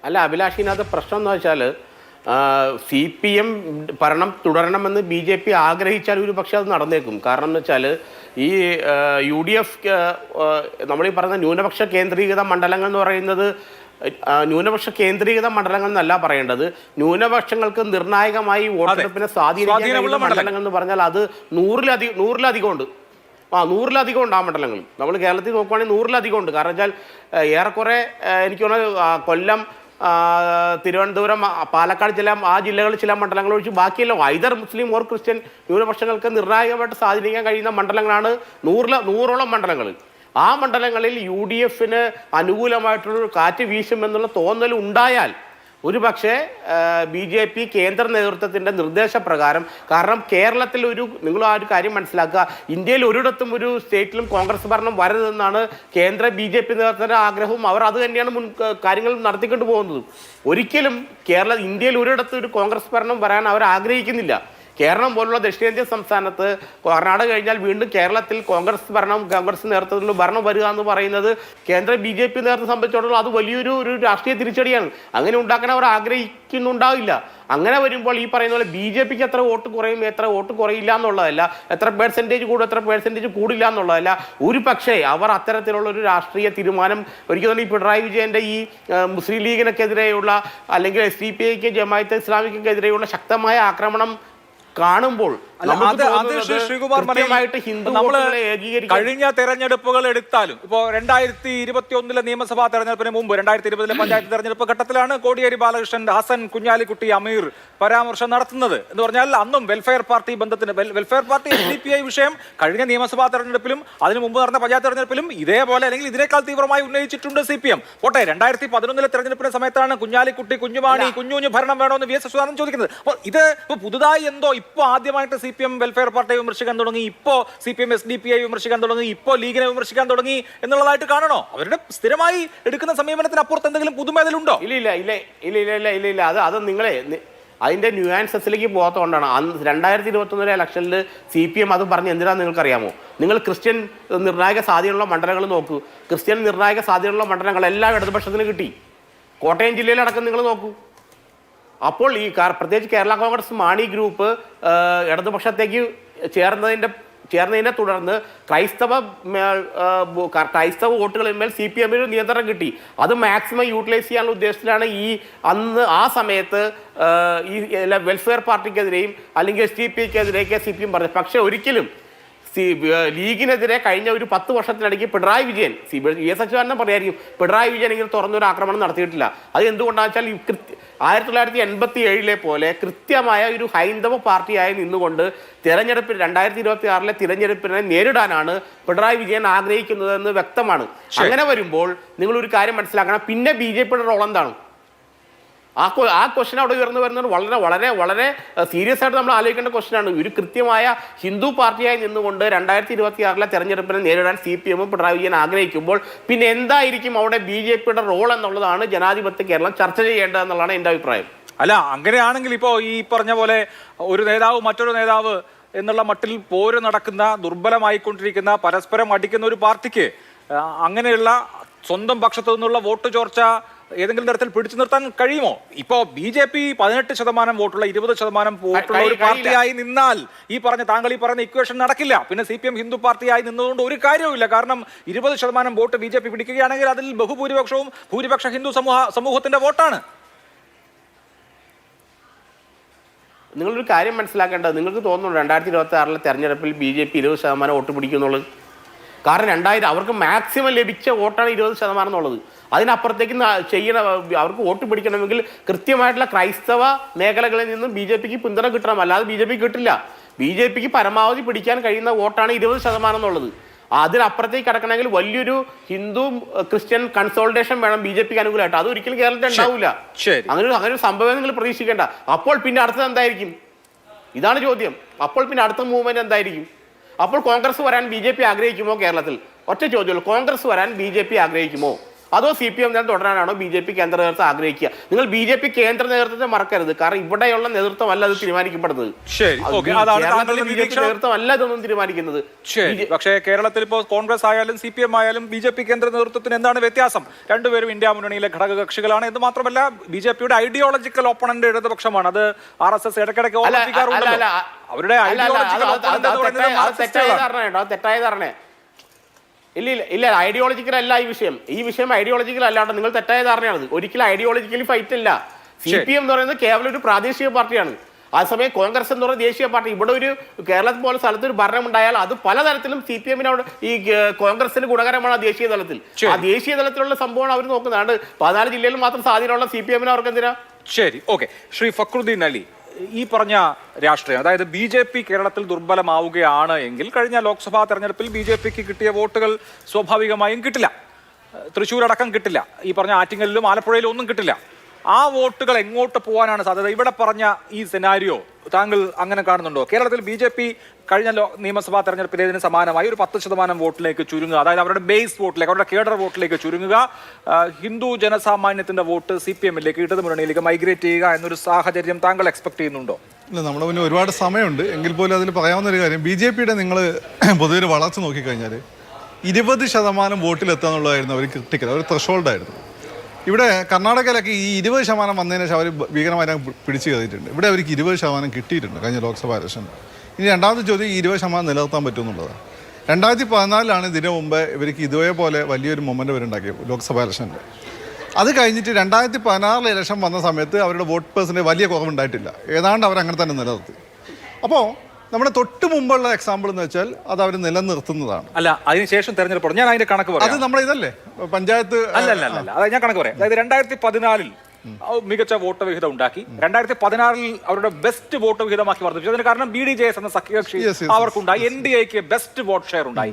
അല്ല അഭിലാഷിനകത്ത് പ്രശ്നം എന്ന് വെച്ചാൽ CPM ഭരണം തുടരണമെന്ന് BJP ആഗ്രഹിച്ചാൽ ഒരു പക്ഷേ അത് നടന്നേക്കും. കാരണം എന്ന് വെച്ചാൽ ഈ UDF നമ്മളീ പറയുന്ന ന്യൂനപക്ഷ കേന്ദ്രീകൃത മണ്ഡലങ്ങൾ എന്ന് പറയുന്നത് ന്യൂനപക്ഷ കേന്ദ്രീകൃത മണ്ഡലങ്ങൾ എന്നല്ല പറയേണ്ടത്, ന്യൂനപക്ഷങ്ങൾക്ക് നിർണായകമായി വോട്ടെടുപ്പിനെ സ്വാധീനിക്കുന്ന മണ്ഡലങ്ങൾ എന്ന് പറഞ്ഞാൽ അത് നൂറിലധികം ഉണ്ട്. 100-ലധികം ഉണ്ട് ആ മണ്ഡലങ്ങൾ. നമ്മൾ കേരളത്തിൽ നോക്കുവാണെങ്കിൽ 100-ലധികം ഉണ്ട്. കാരണം വെച്ചാൽ ഏറെക്കുറെ എനിക്ക് തോന്നുന്നത് കൊല്ലം, തിരുവനന്തപുരം, പാലക്കാട് ആ ജില്ലകളിൽ ചില മണ്ഡലങ്ങൾ ഒഴിച്ച് ബാക്കിയെല്ലാം ഐദർ മുസ്ലിം ഓർ ക്രിസ്ത്യൻ ന്യൂനപക്ഷങ്ങൾക്ക് നിർണായകമായിട്ട് സ്വാധീനിക്കാൻ കഴിയുന്ന മണ്ഡലങ്ങളാണ് 100ഓളം മണ്ഡലങ്ങൾ. ആ മണ്ഡലങ്ങളിൽ UDFന് അനുകൂലമായിട്ടുള്ളൊരു കാറ്റ് വീശുമെന്നുള്ള തോന്നൽ ഉണ്ടായാൽ ഒരു പക്ഷേ BJP കേന്ദ്ര നേതൃത്വത്തിൻ്റെ നിർദ്ദേശപ്രകാരം, കാരണം കേരളത്തിൽ നിങ്ങൾ ആ ഒരു കാര്യം മനസ്സിലാക്കുക, ഇന്ത്യയിൽ ഒരിടത്തും ഒരു സ്റ്റേറ്റിലും കോൺഗ്രസ് ഭരണം വരരുതെന്നാണ് കേന്ദ്ര BJP നേതൃത്വത്തിൻ്റെ ആഗ്രഹവും. അവർ അത് തന്നെയാണ് കാര്യങ്ങൾ നടത്തിക്കൊണ്ട് പോകുന്നത്. ഒരിക്കലും ഇന്ത്യയിൽ ഒരിടത്തും ഒരു കോൺഗ്രസ് ഭരണം വരാൻ അവർ ആഗ്രഹിക്കുന്നില്ല. കേരളം പോലുള്ള ദക്ഷിണേന്ത്യൻ സംസ്ഥാനത്ത് കർണാടക കഴിഞ്ഞാൽ വീണ്ടും കേരളത്തിൽ കോൺഗ്രസ് നേതൃത്വത്തിൽ ഭരണം വരിക എന്ന് പറയുന്നത് കേന്ദ്ര BJP നേതൃത്വം സംബന്ധിച്ചിടത്തോളം അത് വലിയൊരു രാഷ്ട്രീയ തിരിച്ചടിയാണ്. അങ്ങനെ ഉണ്ടാക്കാൻ അവർ ആഗ്രഹിക്കുന്നുണ്ടാവില്ല. അങ്ങനെ വരുമ്പോൾ ഈ പറയുന്ന പോലെ BJPക്ക് എത്ര വോട്ട് കുറയും, എത്ര വോട്ട് കുറയില്ല എന്നുള്ളതല്ല, എത്ര പെർസെൻറ്റേജ് കൂടും, എത്ര പെർസെൻറ്റേജ് കൂടില്ല എന്നുള്ളതല്ല, ഒരു പക്ഷേ അവർ അത്തരത്തിലുള്ള ഒരു രാഷ്ട്രീയ തീരുമാനം ഒരിക്കലും ഈ പിണറായി വിജയൻ്റെ ഈ മുസ്ലിം ലീഗിനൊക്കെതിരെയുള്ള അല്ലെങ്കിൽ SDPIക്ക് ജമാഅത്തെ ഇസ്ലാമിക്കെതിരെയുള്ള ശക്തമായ ആക്രമണം കാണുമ്പോൾ കഴിഞ്ഞ തെരഞ്ഞെടുപ്പുകൾ എടുത്താലും ഇപ്പോ 2021 നിയമസഭാ തെരഞ്ഞെടുപ്പിന് മുമ്പ് 2020 പഞ്ചായത്ത് തെരഞ്ഞെടുപ്പ് ഘട്ടത്തിലാണ് കോടിയേരി ബാലകൃഷ്ണൻ, ഹസൻ, കുഞ്ഞാലിക്കുട്ടി, അമീർ പരാമർശം നടത്തുന്നത്. എന്ന് പറഞ്ഞാൽ അന്നും വെൽഫെയർ പാർട്ടി ബന്ധത്തിന്, വെൽഫെയർ പാർട്ടി SDPI വിഷയം കഴിഞ്ഞ നിയമസഭാ തെരഞ്ഞെടുപ്പിലും അതിന് മുമ്പ് നടന്ന പഞ്ചായത്ത് തെരഞ്ഞെടുപ്പിലും ഇതേപോലെ അല്ലെങ്കിൽ ഇതിനേക്കാൾ തീവ്രമായി ഉന്നയിച്ചിട്ടുണ്ട് CPM. പോട്ടെ, 2011 തെരഞ്ഞെടുപ്പിന്റെ സമയത്താണ് കുഞ്ഞാലിക്കുട്ടി, കുഞ്ഞുമാണി, കുഞ്ഞുഞ്ഞു ഭരണം വേണമെന്ന് VS അച്യുതാനന്ദൻ ചോദിക്കുന്നത്. അപ്പോൾ ഇത് പുതുതായി എന്തോ ഇപ്പോൾ ആദ്യമായിട്ട് CPM വെൽഫെയർ പാർട്ടിയെ വിമർശിക്കാൻ തുടങ്ങി, ഇപ്പോൾ CPM SDPI വിമർശിക്കാൻ തുടങ്ങി, ഇപ്പോൾ ലീഗിനെ വിമർശിക്കാൻ തുടങ്ങി എന്നുള്ളതായിട്ട് കാണണോ? അവരുടെ സ്ഥിരമായി എടുക്കുന്ന സമീപനത്തിന് അപ്പുറത്ത് എന്തെങ്കിലും പുതുമേതിലുണ്ടോ? ഇല്ല. അത് നിങ്ങളെ അതിൻ്റെ ന്യൂയാൻസസിലേക്ക് പോകാത്തതുകൊണ്ടാണ്. 2021 ഇലക്ഷനിൽ CPM അത് പറഞ്ഞ് എന്തിനാണെന്ന് നിങ്ങൾക്കറിയാമോ? നിങ്ങൾ ക്രിസ്ത്യൻ നിർണായക സാധ്യതയുള്ള മണ്ഡലങ്ങൾ നോക്കൂ. ക്രിസ്ത്യൻ നിർണായക സാധ്യതയുള്ള മണ്ഡലങ്ങളെല്ലാം ഇടതുപക്ഷത്തിന് കിട്ടി. കോട്ടയം ജില്ലയിലടക്കം നിങ്ങൾ നോക്കൂ. അപ്പോൾ ഈ പ്രത്യേകിച്ച് കേരള കോൺഗ്രസ് മാണി ഗ്രൂപ്പ് ഇടതുപക്ഷത്തേക്ക് ചേർന്നതിനെ തുടർന്ന് ക്രൈസ്തവ വോട്ടുകളിന്മേൽ CPMന് നിയന്ത്രണം കിട്ടി. അത് മാക്സിമം യൂട്ടിലൈസ് ചെയ്യാനുള്ള ഉദ്ദേശത്തിലാണ് ആ സമയത്ത് ഈ വെൽഫെയർ പാർട്ടിക്കെതിരെയും അല്ലെങ്കിൽ SDPIക്കെതിരെയൊക്കെ CPM പറഞ്ഞത്. പക്ഷേ ഒരിക്കലും ലീഗിനെതിരെ കഴിഞ്ഞ ഒരു 10 വർഷത്തിനിടയ്ക്ക് പിണറായി വിജയൻ, VS അച്യുതാനന്ദൻ പറയായിരിക്കും, പിണറായി വിജയൻ ഇങ്ങനെ തുറന്നൊരു ആക്രമണം നടത്തിയിട്ടില്ല. അത് എന്തുകൊണ്ടാണെന്ന് വെച്ചാൽ 1987 പോലെ കൃത്യമായ ഒരു ഹൈന്ദവ പാർട്ടിയായി നിന്നുകൊണ്ട് 2026 തിരഞ്ഞെടുപ്പിനെ നേരിടാനാണ് പിണറായി വിജയൻ ആഗ്രഹിക്കുന്നതെന്ന് വ്യക്തമാണ്. അങ്ങനെ വരുമ്പോൾ നിങ്ങളൊരു കാര്യം മനസ്സിലാക്കണം, പിന്നെ BJPയുടെ റോൾ എന്താണ്? ആ ക്വസ്റ്റൻ അവിടെ ഉയർന്നു വരുന്നത് വളരെ വളരെ വളരെ സീരിയസ് ആയിട്ട് നമ്മൾ ആലോചിക്കേണ്ട ക്വസ്റ്റനാണ്. ഒരു കൃത്യമായ ഹിന്ദു പാർട്ടിയായി നിന്നുകൊണ്ട് 2026 തെരഞ്ഞെടുപ്പിനെ നേരിടാൻ CPM പിണറായി വിജയൻ ആഗ്രഹിക്കുമ്പോൾ പിന്നെ എന്തായിരിക്കും അവിടെ BJPയുടെ റോൾ എന്നുള്ളതാണ് ജനാധിപത്യ കേരളം ചർച്ച ചെയ്യേണ്ടതെന്നുള്ളതാണ് എൻ്റെ അഭിപ്രായം. അല്ല, അങ്ങനെയാണെങ്കിൽ ഇപ്പോൾ ഈ പറഞ്ഞ പോലെ ഒരു നേതാവ് മറ്റൊരു നേതാവ് എന്നുള്ള മട്ടിൽ പോര് നടക്കുന്ന, ദുർബലമായിക്കൊണ്ടിരിക്കുന്ന, പരസ്പരം അടിക്കുന്ന ഒരു പാർട്ടിക്ക് അങ്ങനെയുള്ള സ്വന്തം പക്ഷത്തു നിന്നുള്ള വോട്ട് ചോർച്ച ഏതെങ്കിലും തരത്തിൽ പിടിച്ചു നിർത്താൻ കഴിയുമോ? ഇപ്പോ BJP 18% വോട്ടുള്ള 20% വോട്ടുള്ള ഒരു പാർട്ടിയായി നിന്നാൽ താങ്കൾ ഈ പറയുന്ന ഇക്വേഷൻ നടക്കില്ല. പിന്നെ CPM ഹിന്ദു പാർട്ടിയായി നിന്നതുകൊണ്ട് ഒരു കാര്യവുമില്ല. കാരണം 20% വോട്ട് BJP പിടിക്കുകയാണെങ്കിൽ അതിൽ ഭൂരിപക്ഷ ഹിന്ദു സമൂഹത്തിന്റെ വോട്ടാണ്. നിങ്ങളൊരു കാര്യം മനസ്സിലാക്കേണ്ടത്, നിങ്ങൾക്ക് തോന്നുന്നു 2026 തെരഞ്ഞെടുപ്പിൽ BJP 20% വോട്ട് പിടിക്കുന്നുള്ളത്? കാരണം അവർക്ക് മാക്സിമം ലഭിച്ച വോട്ടാണ് 20% എന്നുള്ളത്. അതിനപ്പുറത്തേക്ക് അവർക്ക് വോട്ട് പിടിക്കണമെങ്കിൽ കൃത്യമായിട്ടുള്ള ക്രൈസ്തവ മേഖലകളിൽ നിന്നും BJPക്ക് പിന്തുണ കിട്ടണം, അല്ലാതെ BJP കിട്ടില്ല. BJPക്ക് പരമാവധി പിടിക്കാൻ കഴിയുന്ന വോട്ടാണ് 20% എന്നുള്ളത്. അതിനപ്പുറത്തേക്ക് കിടക്കണമെങ്കിൽ വലിയൊരു ഹിന്ദു ക്രിസ്ത്യൻ കൺസോൾട്ടേഷൻ വേണം BJPക്ക് അനുകൂലമായിട്ട്. അത് ഒരിക്കലും കേരളത്തിൽ ഉണ്ടാവില്ല. അങ്ങനെ ഒരു സംഭവം നിങ്ങൾ പ്രതീക്ഷിക്കേണ്ട. അപ്പോൾ പിന്നെ അടുത്തത് എന്തായിരിക്കും? ഇതാണ് ചോദ്യം. അപ്പോൾ പിന്നെ അടുത്ത മൂവ്മെന്റ് എന്തായിരിക്കും? അപ്പോൾ കോൺഗ്രസ് വരാൻ BJP ആഗ്രഹിക്കുമോ? കേരളത്തിൽ ഒറ്റ ചോദ്യമുള്ളൂ, കോൺഗ്രസ് വരാൻ BJP ആഗ്രഹിക്കുമോ, അതോ CPM തുടരാനാണോ BJP കേന്ദ്ര നേതൃത്വം ആഗ്രഹിക്കുക? നിങ്ങൾ BJP കേന്ദ്ര നേതൃത്വത്തെ മറക്കരുത്. കാരണം ഇവിടെയുള്ള നേതൃത്വമല്ല അത് തീരുമാനിക്കപ്പെടുന്നത്. നേതൃത്വം അല്ല ഇതൊന്നും തീരുമാനിക്കുന്നത്. പക്ഷേ കേരളത്തിൽ ഇപ്പോൾ കോൺഗ്രസ് ആയാലും CPM ആയാലും BJP കേന്ദ്ര നേതൃത്വത്തിന് എന്താണ് വ്യത്യാസം? രണ്ടുപേരും ഇന്ത്യ മുന്നണിയിലെ ഘടകകക്ഷികളാണ്. എന്ന് മാത്രമല്ല BJPയുടെ ഐഡിയോളജിക്കൽ ഓപ്പണന്റ് ഇടതുപക്ഷമാണ്. അത് RSS ഇടയ്ക്കിടയ്ക്ക് അവരുടെ തെറ്റായ ധാരണ. ഇല്ല ഐഡിയോളജിക്കൽ അല്ല ഈ വിഷയം ഐഡിയോളജിക്കൽ അല്ലാണ്ട് നിങ്ങൾ തെറ്റായ ധാരണയാണത്. ഒരിക്കലും ഐഡിയോളജിക്കലി ഫൈറ്റ് ഇല്ല. CPM എന്ന് പറയുന്നത് കേവലം ഒരു പ്രാദേശിക പാർട്ടിയാണ്. അതേസമയം കോൺഗ്രസ് എന്ന് പറയുന്ന ദേശീയ പാർട്ടി. ഇവിടെ ഒരു കേരളത്തിൽ പോലെ സ്ഥലത്ത് ഒരു ഭരണം ഉണ്ടായാൽ അത് പലതരത്തിലും CPM-നോട് ഈ കോൺഗ്രസിന് ഗുണകരമാണ്. ദേശീയ തലത്തിൽ ആ ദേശീയ തലത്തിലുള്ള സംഭവമാണ് അവർ നോക്കുന്നത്. 14 ജില്ലയിൽ മാത്രം സ്വാധീനമുള്ള CPM-ന് അവർക്ക് എന്തിനാ? ശരി, ഓക്കെ. ശ്രീ ഫക്രുദ്ദീൻ അലി, ഈ പറഞ്ഞ രാഷ്ട്രീയം, അതായത് BJP കേരളത്തിൽ ദുർബലമാവുകയാണ് എങ്കിൽ കഴിഞ്ഞ ലോക്സഭാ തെരഞ്ഞെടുപ്പിൽ BJPക്ക് കിട്ടിയ വോട്ടുകൾ സ്വാഭാവികമായും കിട്ടില്ല. തൃശ്ശൂർ അടക്കം കിട്ടില്ല. ഈ പറഞ്ഞ ആറ്റിങ്ങലിലും ആലപ്പുഴയിലും ഒന്നും കിട്ടില്ല. ആ വോട്ടുകൾ എങ്ങോട്ട് പോകാനാണ് സാധ്യത? ഇവിടെ പറഞ്ഞ ഈ സെനാരിയോ താങ്കൾ അങ്ങനെ കാണുന്നുണ്ടോ? കേരളത്തിൽ BJP കഴിഞ്ഞ നിയമസഭാ തെരഞ്ഞെടുപ്പിലേതിന് സമാനമായി ഒരു 10% വോട്ടിലേക്ക് ചുരുങ്ങുക, അതായത് അവരുടെ ബേസ് വോട്ടിലേക്ക്, അവരുടെ കേഡർ വോട്ടിലേക്ക് ചുരുങ്ങുക, ഹിന്ദു ജനസാമാന്യത്തിന്റെ വോട്ട് CPM-ലേക്ക്, ഇടതു മുന്നണിയിലേക്ക് മൈഗ്രേറ്റ് ചെയ്യുക എന്നൊരു സാഹചര്യം താങ്കൾ എക്സ്പെക്ട് ചെയ്യുന്നുണ്ടോ? ഇല്ല, നമ്മുടെ മുന്നിൽ ഒരുപാട് സമയമുണ്ട്. എങ്കിൽ പോലും അതിൽ പറയാവുന്ന ഒരു കാര്യം, BJPയുടെ നിങ്ങൾ പൊതുവെ വളർച്ച നോക്കിക്കഴിഞ്ഞാൽ 20% വോട്ടിലെത്താന്നുള്ളതായിരുന്നു അവർ ക്രിട്ടിക്കൽ, അവർ ത്രഷോൾഡായിരുന്നു. ഇവിടെ കർണാടകയിലൊക്കെ ഈ 20% വന്നതിന് ശേഷം അവർ ഭീകരമായി പിടിച്ചു കയറിയിട്ടുണ്ട്. ഇവിടെ അവർക്ക് 20% കിട്ടിയിട്ടുണ്ട് കഴിഞ്ഞ ലോക്സഭാ ഇലക്ഷനിൽ. ഇനി രണ്ടാമത്തെ ചോദ്യം, ഈ 20% നിലനിർത്താൻ പറ്റുമെന്നുള്ളതാണ്. 2014 ഇതിനു മുമ്പ് ഇവർക്ക് ഇതേപോലെ വലിയൊരു മൊമെൻ്റ് അവരുണ്ടാക്കിയത് ലോക്സഭാ ഇലക്ഷനിൽ. അത് കഴിഞ്ഞിട്ട് 2016 ഇലക്ഷൻ വന്ന സമയത്ത് അവരുടെ വോട്ട് പേഴ്സൻറ്റേജ് വലിയ കുറവുണ്ടായിട്ടില്ല. ഏതാണ്ട് അവർ അങ്ങനെ തന്നെ നിലനിർത്തി. അപ്പോൾ നമ്മുടെ തൊട്ട് മുമ്പുള്ള എക്സാമ്പിൾ എന്ന് വെച്ചാൽ അത് അവർ നിലനിർത്തുന്നതാണ്. അല്ല, അതിനുശേഷം തെരഞ്ഞെടുപ്പ് ഞാൻ അതിന്റെ കണക്ക് പറയാം. അത് നമ്മുടെ ഇതല്ലേ പഞ്ചായത്ത് അല്ല, അതായത് ഞാൻ കണക്ക് പറയാം. അതായത് 2014 മികച്ച വോട്ട് വിഹിതം ഉണ്ടാക്കി. 2016 അവരുടെ ബെസ്റ്റ് വോട്ട് വിഹിതമാക്കി വർദ്ധിപ്പിച്ചു. അതിന് കാരണം BDJS എന്ന സഖ്യകക്ഷി അവർക്കുണ്ടായി. NDAക്ക് ബെസ്റ്റ് വോട്ട് ഷെയർ ഉണ്ടായി.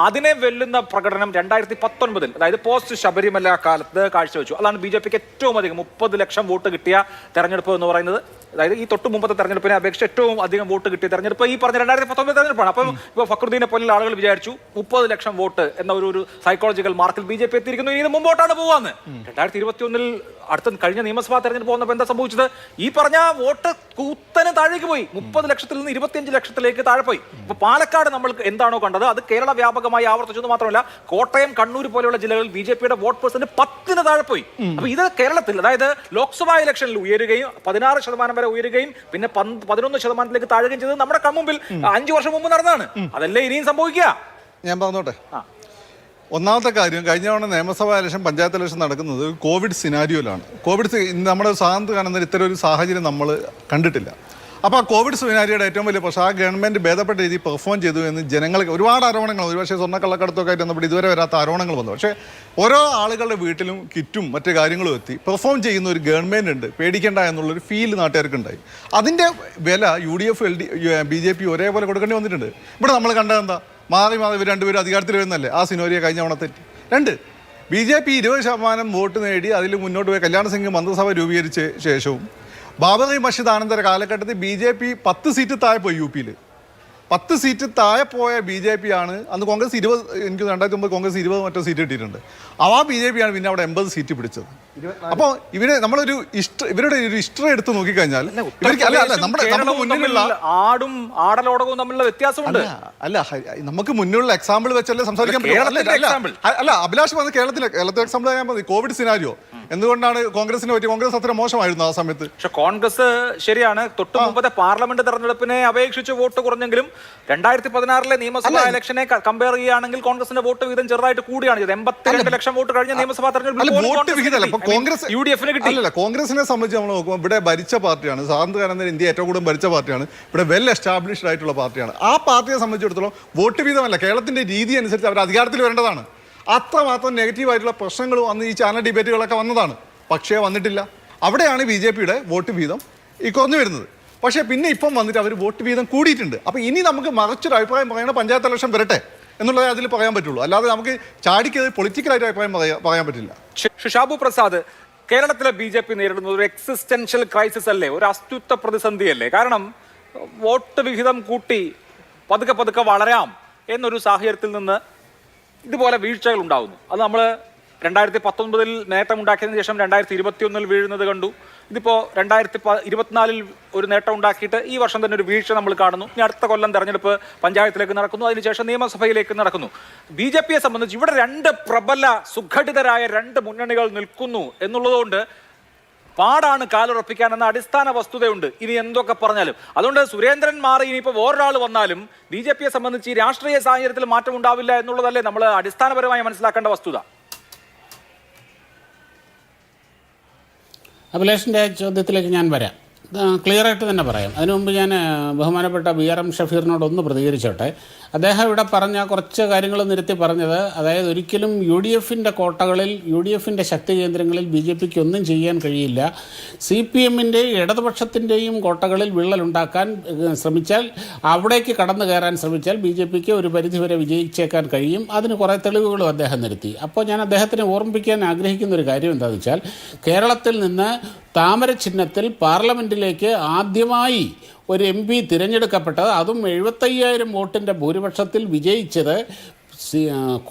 അതിനെ വെല്ലുന്ന പ്രകടനം 2019 അതായത് പോസ്റ്റ് ശബരിമല കാലത്ത് കാഴ്ചവെച്ചു. അതാണ് BJPക്ക് ഏറ്റവും അധികം 30 ലക്ഷം വോട്ട് കിട്ടിയ തെരഞ്ഞെടുപ്പ് എന്ന് പറയുന്നത്. അതായത് ഈ തൊട്ട് മുമ്പത്തെ തെരഞ്ഞെടുപ്പിനെ അപേക്ഷിച്ച് ഏറ്റവും അധികം വോട്ട് കിട്ടിയ തെരഞ്ഞെടുപ്പ് ഈ പറഞ്ഞ 2019 തെരഞ്ഞെടുപ്പാണ്. അപ്പം ഇപ്പോൾ ഫക്രുദ്ദീനെ പോലുള്ള ആളുകൾ വിചാരിച്ചു 30 ലക്ഷം വോട്ട് എന്ന ഒരു സൈക്കോളജിക്കൽ മാർക്കിൽ BJP എത്തിയിരിക്കുന്നു, ഇത് മുമ്പോട്ടാണ് പോവാന്ന്. 2021 അടുത്ത കഴിഞ്ഞ നിയമസഭാ തെരഞ്ഞെടുപ്പ് വന്നപ്പോൾ എന്താ സംഭവിച്ചത്? ഈ പറഞ്ഞ വോട്ട് കുത്തനെ താഴേക്ക് പോയി. 30 ലക്ഷത്തിൽ നിന്ന് 25 ലക്ഷത്തിലേക്ക് താഴെ പോയി. ഇപ്പൊ പാലക്കാട് നമ്മൾ എന്താണോ കണ്ടത് അത് കേരള വ്യാപകമായി ആവർത്തിച്ചത് മാത്രമല്ല, കോട്ടയം, കണ്ണൂർ പോലെയുള്ള ജില്ലകളിൽ BJPയുടെ വോട്ട് പെർസെന്റ് 10 താഴെ പോയി. അപ്പൊ ഇത് കേരളത്തിൽ, അതായത് ലോക്സഭാ ഇലക്ഷനിൽ ഉയരുകയും 16% വരെ ഉയരുകയും പിന്നെ 11% താഴുകയും ചെയ്തത് നമ്മുടെ കൺമുമ്പിൽ 5 വർഷം മുമ്പ് നടന്നതാണ്. അതല്ലേ ഇനിയും സംഭവിക്കുക? ഞാൻ പറഞ്ഞോട്ടെ. ഒന്നാമത്തെ കാര്യം, കഴിഞ്ഞ തവണ നിയമസഭാ ഇലക്ഷൻ, പഞ്ചായത്ത് ഇലക്ഷൻ നടക്കുന്നത് കോവിഡ് സിനാരിയോയിലാണ്. നമ്മുടെ സാധാരണ കാണുന്ന ഇത്തരം ഒരു സാഹചര്യം നമ്മൾ കണ്ടിട്ടില്ല. അപ്പോൾ ആ കോവിഡ് സിനാരിയോയുടെ ഏറ്റവും വലിയ പ്രശ്നം ആ ഗവൺമെൻറ് ഭേദപ്പെട്ട രീതിയിൽ പെർഫോം ചെയ്തു എന്ന് ജനങ്ങൾക്ക് ഒരുപാട് ആരോപണങ്ങൾ, ഒരുപക്ഷെ സ്വർണ്ണക്കള്ളക്കടത്തൊക്കെ ആയിട്ട് ബന്ധപ്പെട്ട് ഇതുവരെ വരാത്ത ആരോപണങ്ങൾ വന്നു. പക്ഷേ ഓരോ ആളുകളുടെ വീട്ടിലും കിറ്റും മറ്റു കാര്യങ്ങളും എത്തി പെർഫോം ചെയ്യുന്ന ഒരു ഗവൺമെൻറ് ഉണ്ട്, പേടിക്കേണ്ട എന്നുള്ളൊരു ഫീൽ നാട്ടുകാർക്കുണ്ടായി. അതിൻ്റെ വില UDF BJP ഒരേപോലെ കൊടുക്കേണ്ടി വന്നിട്ടുണ്ട്. ഇവിടെ നമ്മൾ കണ്ടത് എന്താ? മാറി ഇവർ രണ്ടുപേരും അധികാരത്തിൽ വരുന്നല്ലേ? ആ സിനോരിയ കഴിഞ്ഞ തവണ തെറ്റി. 2, BJP 20% വോട്ട് നേടി അതിൽ മുന്നോട്ട് പോയി കല്യാൺ സിംഗ് മന്ത്രിസഭ രൂപീകരിച്ച ശേഷവും ബാബറി മസ്ജിദ് അനന്തര കാലഘട്ടത്തിൽ BJP 10 സീറ്റ് താഴെ പോയി. UP 10 സീറ്റ് താഴെ പോയ BJP ആണ്. അന്ന് കോൺഗ്രസ് 20, എനിക്ക് 2009 കോൺഗ്രസ് 20 മറ്റോ സീറ്റ് കിട്ടിയിട്ടുണ്ട്. ആ BJP ആണ് പിന്നെ അവിടെ 80 സീറ്റ് പിടിച്ചത്. അപ്പോൾ നമ്മളൊരു ഇവരുടെ ഒരു ഹിസ്റ്ററി എടുത്ത് നോക്കിക്കഴിഞ്ഞാൽ ഇവർക്ക് നമ്മുടെ മുന്നിലുള്ള ആടലോടകവും തമ്മിലുള്ള വ്യത്യാസമുണ്ട്. അല്ല നമുക്ക് മുന്നിലുള്ള എക്സാമ്പിൾ വെച്ചല്ലേ സംസാരിക്കാൻ പറ്റും. അല്ല അഭിലാഷ് പറഞ്ഞ കേരളത്തിലെ എക്സാമ്പിൾ ഞാൻ പറഞ്ഞു. കോവിഡ് സിനാരിയോ എന്തുകൊണ്ടാണ് കോൺഗ്രസിനെ പറ്റി? കോൺഗ്രസ് അത്ര മോശമായിരുന്നു ആ സമയത്ത്. പക്ഷെ കോൺഗ്രസ് ശരിയാണ്, തൊട്ടു മുമ്പത്തെ പാർലമെന്റ് തെരഞ്ഞെടുപ്പിനെ അപേക്ഷിച്ച് വോട്ട് കുറഞ്ഞെങ്കിലും 2016 നിയമസഭാ ഇലക്ഷനെ കമ്പയർ ചെയ്യുകയാണെങ്കിൽ കോൺഗ്രസിന്റെ വോട്ട് വീതം ചെറുതായിട്ട് കൂടിയാണ് ചെയ്തത്. 82 ലക്ഷം വോട്ട് കഴിഞ്ഞ നിയമസഭാ തെരഞ്ഞെടുപ്പിൽ കോൺഗ്രസിനെ സംബന്ധിച്ച് നമ്മൾ നോക്കുമ്പോൾ ഇവിടെ ഭരിച്ച പാർട്ടിയാണ്, സ്വാതന്ത്ര്യകാലം ഇന്ത്യ ഏറ്റവും കൂടുതൽ ഭരിച്ച പാർട്ടിയാണ്, ഇവിടെ വെൽ എസ്റ്റാബ്ലിഷ്ഡ് ആയിട്ടുള്ള പാർട്ടിയാണ്. ആ പാർട്ടിയെ സംബന്ധിച്ചിടത്തോളം വോട്ട് വീതമല്ല, കേരളത്തിന്റെ രീതി അനുസരിച്ച് അവർ അധികാരത്തിൽ വരേണ്ടതാണ്. അത്രമാത്രം നെഗറ്റീവായിട്ടുള്ള പ്രശ്നങ്ങളും അന്ന് ഈ ചാനൽ ഡിബേറ്റുകളൊക്കെ വന്നതാണ്. പക്ഷേ വന്നിട്ടില്ല. അവിടെയാണ് BJPയുടെ വോട്ട് വീതം ഈ കുറഞ്ഞു വരുന്നത്. പക്ഷേ പിന്നെ ഇപ്പം വന്നിട്ട് അവർ വോട്ട് വീതം കൂടിയിട്ടുണ്ട്. അപ്പോൾ ഇനി നമുക്ക് മറിച്ചൊരു അഭിപ്രായം പറയണ പഞ്ചായത്ത് ഇലക്ഷൻ വരട്ടെ എന്നുള്ളതേ അതിൽ പറയാൻ പറ്റുള്ളൂ. അല്ലാതെ നമുക്ക് ചാടിക്കത് പൊളിറ്റിക്കലായിട്ട് അഭിപ്രായം പറയാൻ പറ്റില്ല. ഷാബു പ്രസാദ്, കേരളത്തിലെ BJP നേരിടുന്നത് ഒരു എക്സിസ്റ്റൻഷ്യൽ ക്രൈസിസ് അല്ലേ, ഒരു അസ്തിത്വ പ്രതിസന്ധിയല്ലേ? കാരണം വോട്ട് വിഹിതം കൂട്ടി പതുക്കെ വളരാം എന്നൊരു സാഹചര്യത്തിൽ നിന്ന് ഇതുപോലെ വീഴ്ചകൾ ഉണ്ടാകുന്നു. അത് നമ്മൾ 2019 നേട്ടമുണ്ടാക്കിയതിനു ശേഷം 2021 വീഴുന്നത് കണ്ടു. ഇതിപ്പോൾ 2024 ഒരു നേട്ടം ഉണ്ടാക്കിയിട്ട് ഈ വർഷം തന്നെ ഒരു വീഴ്ച നമ്മൾ കാണുന്നു. ഇനി അടുത്ത കൊല്ലം തെരഞ്ഞെടുപ്പ് പഞ്ചായത്തിലേക്ക് നടക്കുന്നു, അതിനുശേഷം നിയമസഭയിലേക്ക് നടക്കുന്നു. BJPയെ സംബന്ധിച്ച് ഇവിടെ രണ്ട് പ്രബല സുഘടിതരായ രണ്ട് മുന്നണികൾ നിൽക്കുന്നു എന്നുള്ളതുകൊണ്ട് പാടാണ് കാലുറപ്പിക്കാൻ എന്ന അടിസ്ഥാന വസ്തുതയുണ്ട്. ഇനി എന്തൊക്കെ പറഞ്ഞാലും അതുകൊണ്ട് സുരേന്ദ്രൻ മാറി ഇനിയിപ്പോൾ വേറൊരാൾ വന്നാലും BJPയെ സംബന്ധിച്ച് ഈ രാഷ്ട്രീയ സാഹചര്യത്തിൽ മാറ്റം ഉണ്ടാവില്ല എന്നുള്ളതല്ലേ നമ്മൾ അടിസ്ഥാനപരമായി മനസ്സിലാക്കേണ്ട വസ്തുത. അഭിലാഷിൻ്റെ ചോദ്യത്തിലേക്ക് ഞാൻ വരാം. ക്ലിയറായിട്ട് തന്നെ പറയാം. അതിനു മുമ്പ് ഞാൻ ബഹുമാനപ്പെട്ട BRM ഷഫീറിനോടൊന്ന് പ്രതികരിച്ചോട്ടെ. അദ്ദേഹം ഇവിടെ പറഞ്ഞ കുറച്ച് കാര്യങ്ങൾ നിരത്തി പറഞ്ഞത്, അതായത് ഒരിക്കലും UDFൻ്റെ കോട്ടകളിൽ, UDFൻ്റെ ശക്തി കേന്ദ്രങ്ങളിൽ BJPക്ക് ഒന്നും ചെയ്യാൻ കഴിയില്ല. CPMൻ്റെയും ഇടതുപക്ഷത്തിൻ്റെയും കോട്ടകളിൽ വിള്ളലുണ്ടാക്കാൻ ശ്രമിച്ചാൽ, അവിടേക്ക് കടന്നു കയറാൻ ശ്രമിച്ചാൽ BJPക്ക് ഒരു പരിധിവരെ വിജയിച്ചേക്കാൻ കഴിയും. അതിന് കുറേ തെളിവുകളും അദ്ദേഹം നിരത്തി. അപ്പോൾ ഞാൻ അദ്ദേഹത്തിനെ ഓർമ്മിപ്പിക്കാൻ ആഗ്രഹിക്കുന്ന ഒരു കാര്യം എന്താണെന്ന് വെച്ചാൽ, കേരളത്തിൽ നിന്ന് താമര ചിഹ്നത്തിൽ പാർലമെൻറ്റിലേക്ക് ആദ്യമായി ഒരു MP തിരഞ്ഞെടുക്കപ്പെട്ടത്, അതും 75,000 വോട്ടിൻ്റെ ഭൂരിപക്ഷത്തിൽ വിജയിച്ചത്